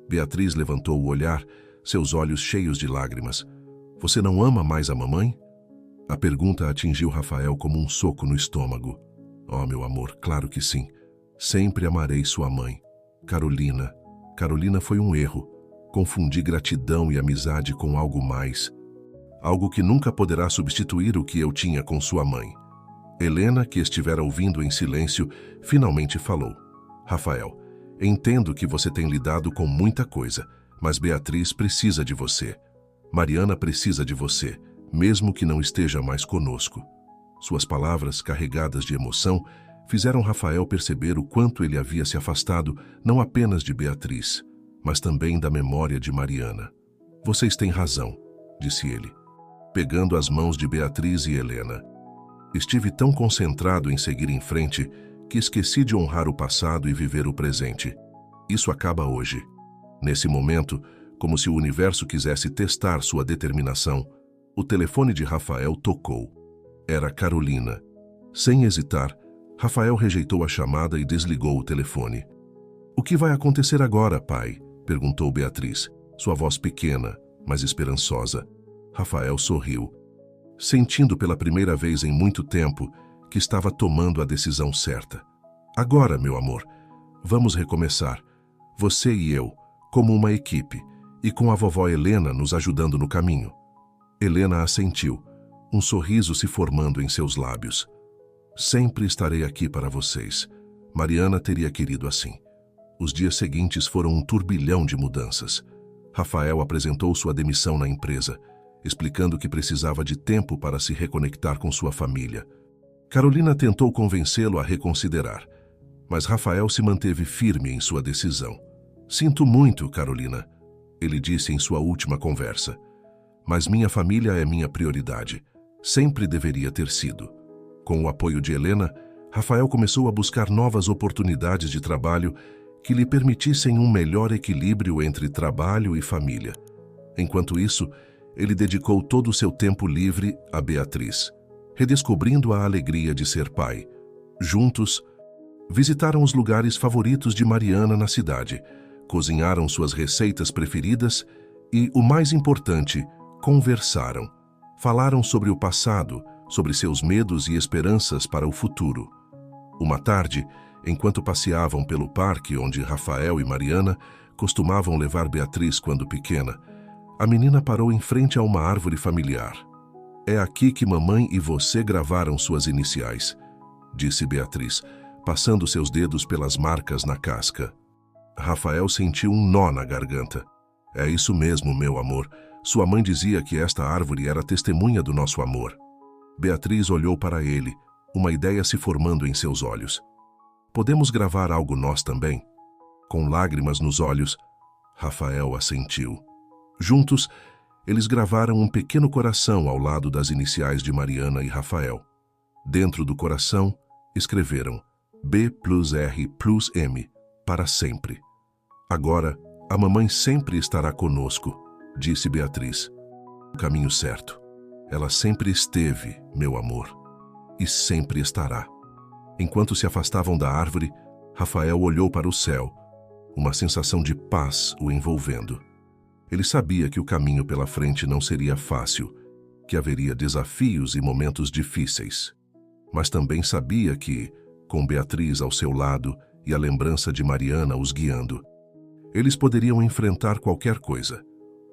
Beatriz levantou o olhar, seus olhos cheios de lágrimas. "Você não ama mais a mamãe?" A pergunta atingiu Rafael como um soco no estômago. "Oh, meu amor, claro que sim. Sempre amarei sua mãe. Carolina. Carolina foi um erro. Confundi gratidão e amizade com algo mais. Algo que nunca poderá substituir o que eu tinha com sua mãe." Helena, que estivera ouvindo em silêncio, finalmente falou. "Rafael, entendo que você tem lidado com muita coisa, mas Beatriz precisa de você. Mariana precisa de você, mesmo que não esteja mais conosco." Suas palavras, carregadas de emoção, fizeram Rafael perceber o quanto ele havia se afastado não apenas de Beatriz, mas também da memória de Mariana. "Vocês têm razão", disse ele, pegando as mãos de Beatriz e Helena. "Estive tão concentrado em seguir em frente que esqueci de honrar o passado e viver o presente. Isso acaba hoje." Nesse momento, como se o universo quisesse testar sua determinação, o telefone de Rafael tocou. Era Carolina. Sem hesitar, Rafael rejeitou a chamada e desligou o telefone. "O que vai acontecer agora, pai?" perguntou Beatriz, sua voz pequena, mas esperançosa. Rafael sorriu, sentindo pela primeira vez em muito tempo que estava tomando a decisão certa. "Agora, meu amor, vamos recomeçar. Você e eu, como uma equipe, e com a vovó Helena nos ajudando no caminho." Helena assentiu, um sorriso se formando em seus lábios. "Sempre estarei aqui para vocês." Mariana teria querido assim. Os dias seguintes foram um turbilhão de mudanças. Rafael apresentou sua demissão na empresa, explicando que precisava de tempo para se reconectar com sua família. Carolina tentou convencê-lo a reconsiderar, mas Rafael se manteve firme em sua decisão. "Sinto muito, Carolina", ele disse em sua última conversa, "mas minha família é minha prioridade. Sempre deveria ter sido." Com o apoio de Helena, Rafael começou a buscar novas oportunidades de trabalho que lhe permitissem um melhor equilíbrio entre trabalho e família. Enquanto isso, ele dedicou todo o seu tempo livre a Beatriz, redescobrindo a alegria de ser pai. Juntos, visitaram os lugares favoritos de Mariana na cidade, cozinharam suas receitas preferidas e, o mais importante, conversaram. Falaram sobre o passado, sobre seus medos e esperanças para o futuro. Uma tarde, Enquanto passeavam pelo parque onde Rafael e Mariana costumavam levar Beatriz quando pequena, a menina parou em frente a uma árvore familiar. "É aqui que mamãe e você gravaram suas iniciais", disse Beatriz, passando seus dedos pelas marcas na casca. Rafael sentiu um nó na garganta. "É isso mesmo, meu amor. Sua mãe dizia que esta árvore era testemunha do nosso amor." Beatriz olhou para ele, uma ideia se formando em seus olhos. "Podemos gravar algo nós também?" Com lágrimas nos olhos, Rafael assentiu. Juntos, eles gravaram um pequeno coração ao lado das iniciais de Mariana e Rafael. Dentro do coração, escreveram B+R+M, para sempre. "Agora, a mamãe sempre estará conosco", disse Beatriz. "O caminho certo. Ela sempre esteve, meu amor, e sempre estará." Enquanto se afastavam da árvore, Rafael olhou para o céu, uma sensação de paz o envolvendo. Ele sabia que o caminho pela frente não seria fácil, que haveria desafios e momentos difíceis. Mas também sabia que, com Beatriz ao seu lado e a lembrança de Mariana os guiando, eles poderiam enfrentar qualquer coisa.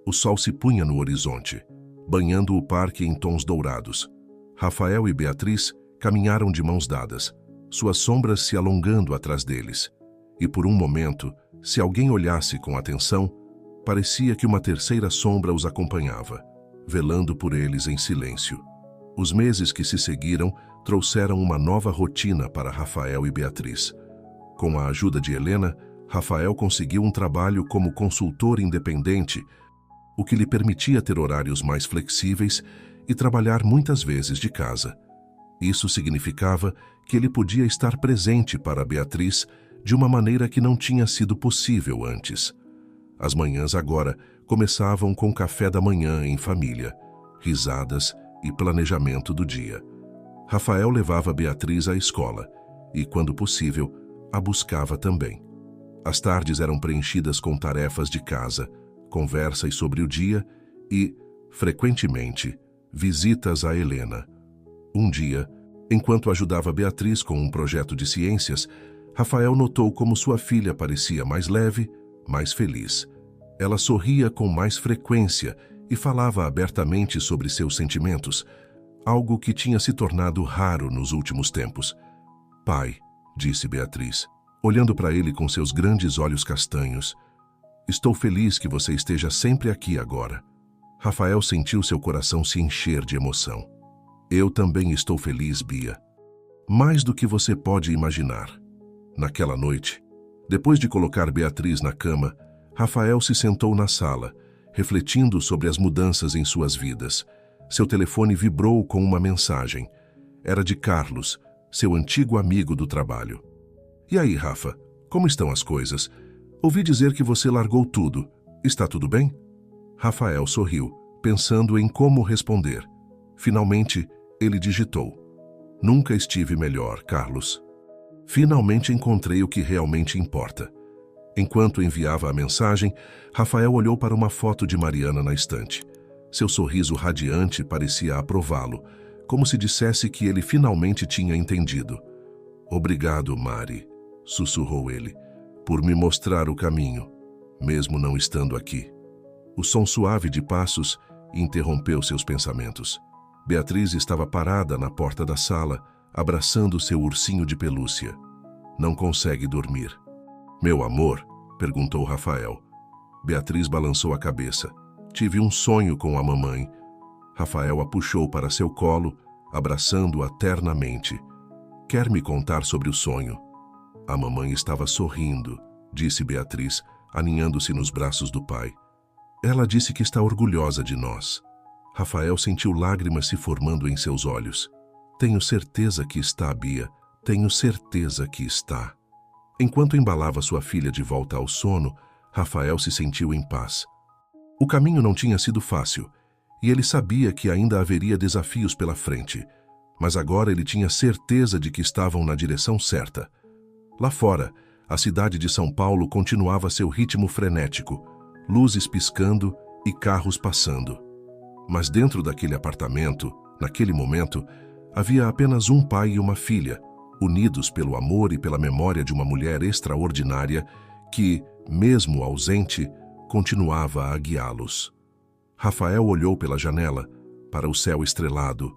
O sol se punha no horizonte, banhando o parque em tons dourados. Rafael e Beatriz caminharam de mãos dadas, suas sombras se alongando atrás deles. E por um momento, se alguém olhasse com atenção, parecia que uma terceira sombra os acompanhava, velando por eles em silêncio. Os meses que se seguiram trouxeram uma nova rotina para Rafael e Beatriz. Com a ajuda de Helena, Rafael conseguiu um trabalho como consultor independente, o que lhe permitia ter horários mais flexíveis e trabalhar muitas vezes de casa. Isso significava que ele podia estar presente para Beatriz de uma maneira que não tinha sido possível antes. As manhãs agora começavam com café da manhã em família, risadas e planejamento do dia. Rafael levava Beatriz à escola e, quando possível, a buscava também. As tardes eram preenchidas com tarefas de casa, conversas sobre o dia e, frequentemente, visitas a Helena. Um dia, enquanto ajudava Beatriz com um projeto de ciências, Rafael notou como sua filha parecia mais leve, mais feliz. Ela sorria com mais frequência e falava abertamente sobre seus sentimentos, algo que tinha se tornado raro nos últimos tempos. "Pai", disse Beatriz, olhando para ele com seus grandes olhos castanhos, "estou feliz que você esteja sempre aqui agora." Rafael sentiu seu coração se encher de emoção. "Eu também estou feliz, Bia. Mais do que você pode imaginar." Naquela noite, depois de colocar Beatriz na cama, Rafael se sentou na sala, refletindo sobre as mudanças em suas vidas. Seu telefone vibrou com uma mensagem. Era de Carlos, seu antigo amigo do trabalho. "E aí, Rafa, como estão as coisas? Ouvi dizer que você largou tudo. Está tudo bem?" Rafael sorriu, pensando em como responder. Finalmente, ele digitou: "Nunca estive melhor, Carlos. Finalmente encontrei o que realmente importa." Enquanto enviava a mensagem, Rafael olhou para uma foto de Mariana na estante. Seu sorriso radiante parecia aprová-lo, como se dissesse que ele finalmente tinha entendido. "Obrigado, Mari", sussurrou ele, "por me mostrar o caminho, mesmo não estando aqui." O som suave de passos interrompeu seus pensamentos. Beatriz estava parada na porta da sala, abraçando seu ursinho de pelúcia. "Não consegue dormir?" "Meu amor?", perguntou Rafael. Beatriz balançou a cabeça. "Tive um sonho com a mamãe." Rafael a puxou para seu colo, abraçando-a ternamente. "Quer me contar sobre o sonho?" "A mamãe estava sorrindo", disse Beatriz, aninhando-se nos braços do pai. "Ela disse que está orgulhosa de nós." Rafael sentiu lágrimas se formando em seus olhos. "Tenho certeza que está, Bia. Tenho certeza que está." Enquanto embalava sua filha de volta ao sono, Rafael se sentiu em paz. O caminho não tinha sido fácil, e ele sabia que ainda haveria desafios pela frente, mas agora ele tinha certeza de que estavam na direção certa. Lá fora, a cidade de São Paulo continuava seu ritmo frenético, luzes piscando e carros passando. Mas dentro daquele apartamento, naquele momento, havia apenas um pai e uma filha, unidos pelo amor e pela memória de uma mulher extraordinária que, mesmo ausente, continuava a guiá-los. Rafael olhou pela janela, para o céu estrelado,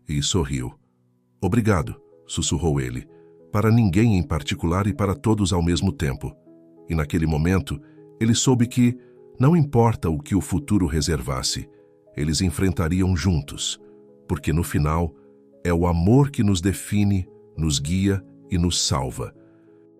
e sorriu. "Obrigado", sussurrou ele, para ninguém em particular e para todos ao mesmo tempo. E naquele momento, ele soube que, não importa o que o futuro reservasse, eles enfrentariam juntos, porque no final, é o amor que nos define, nos guia e nos salva,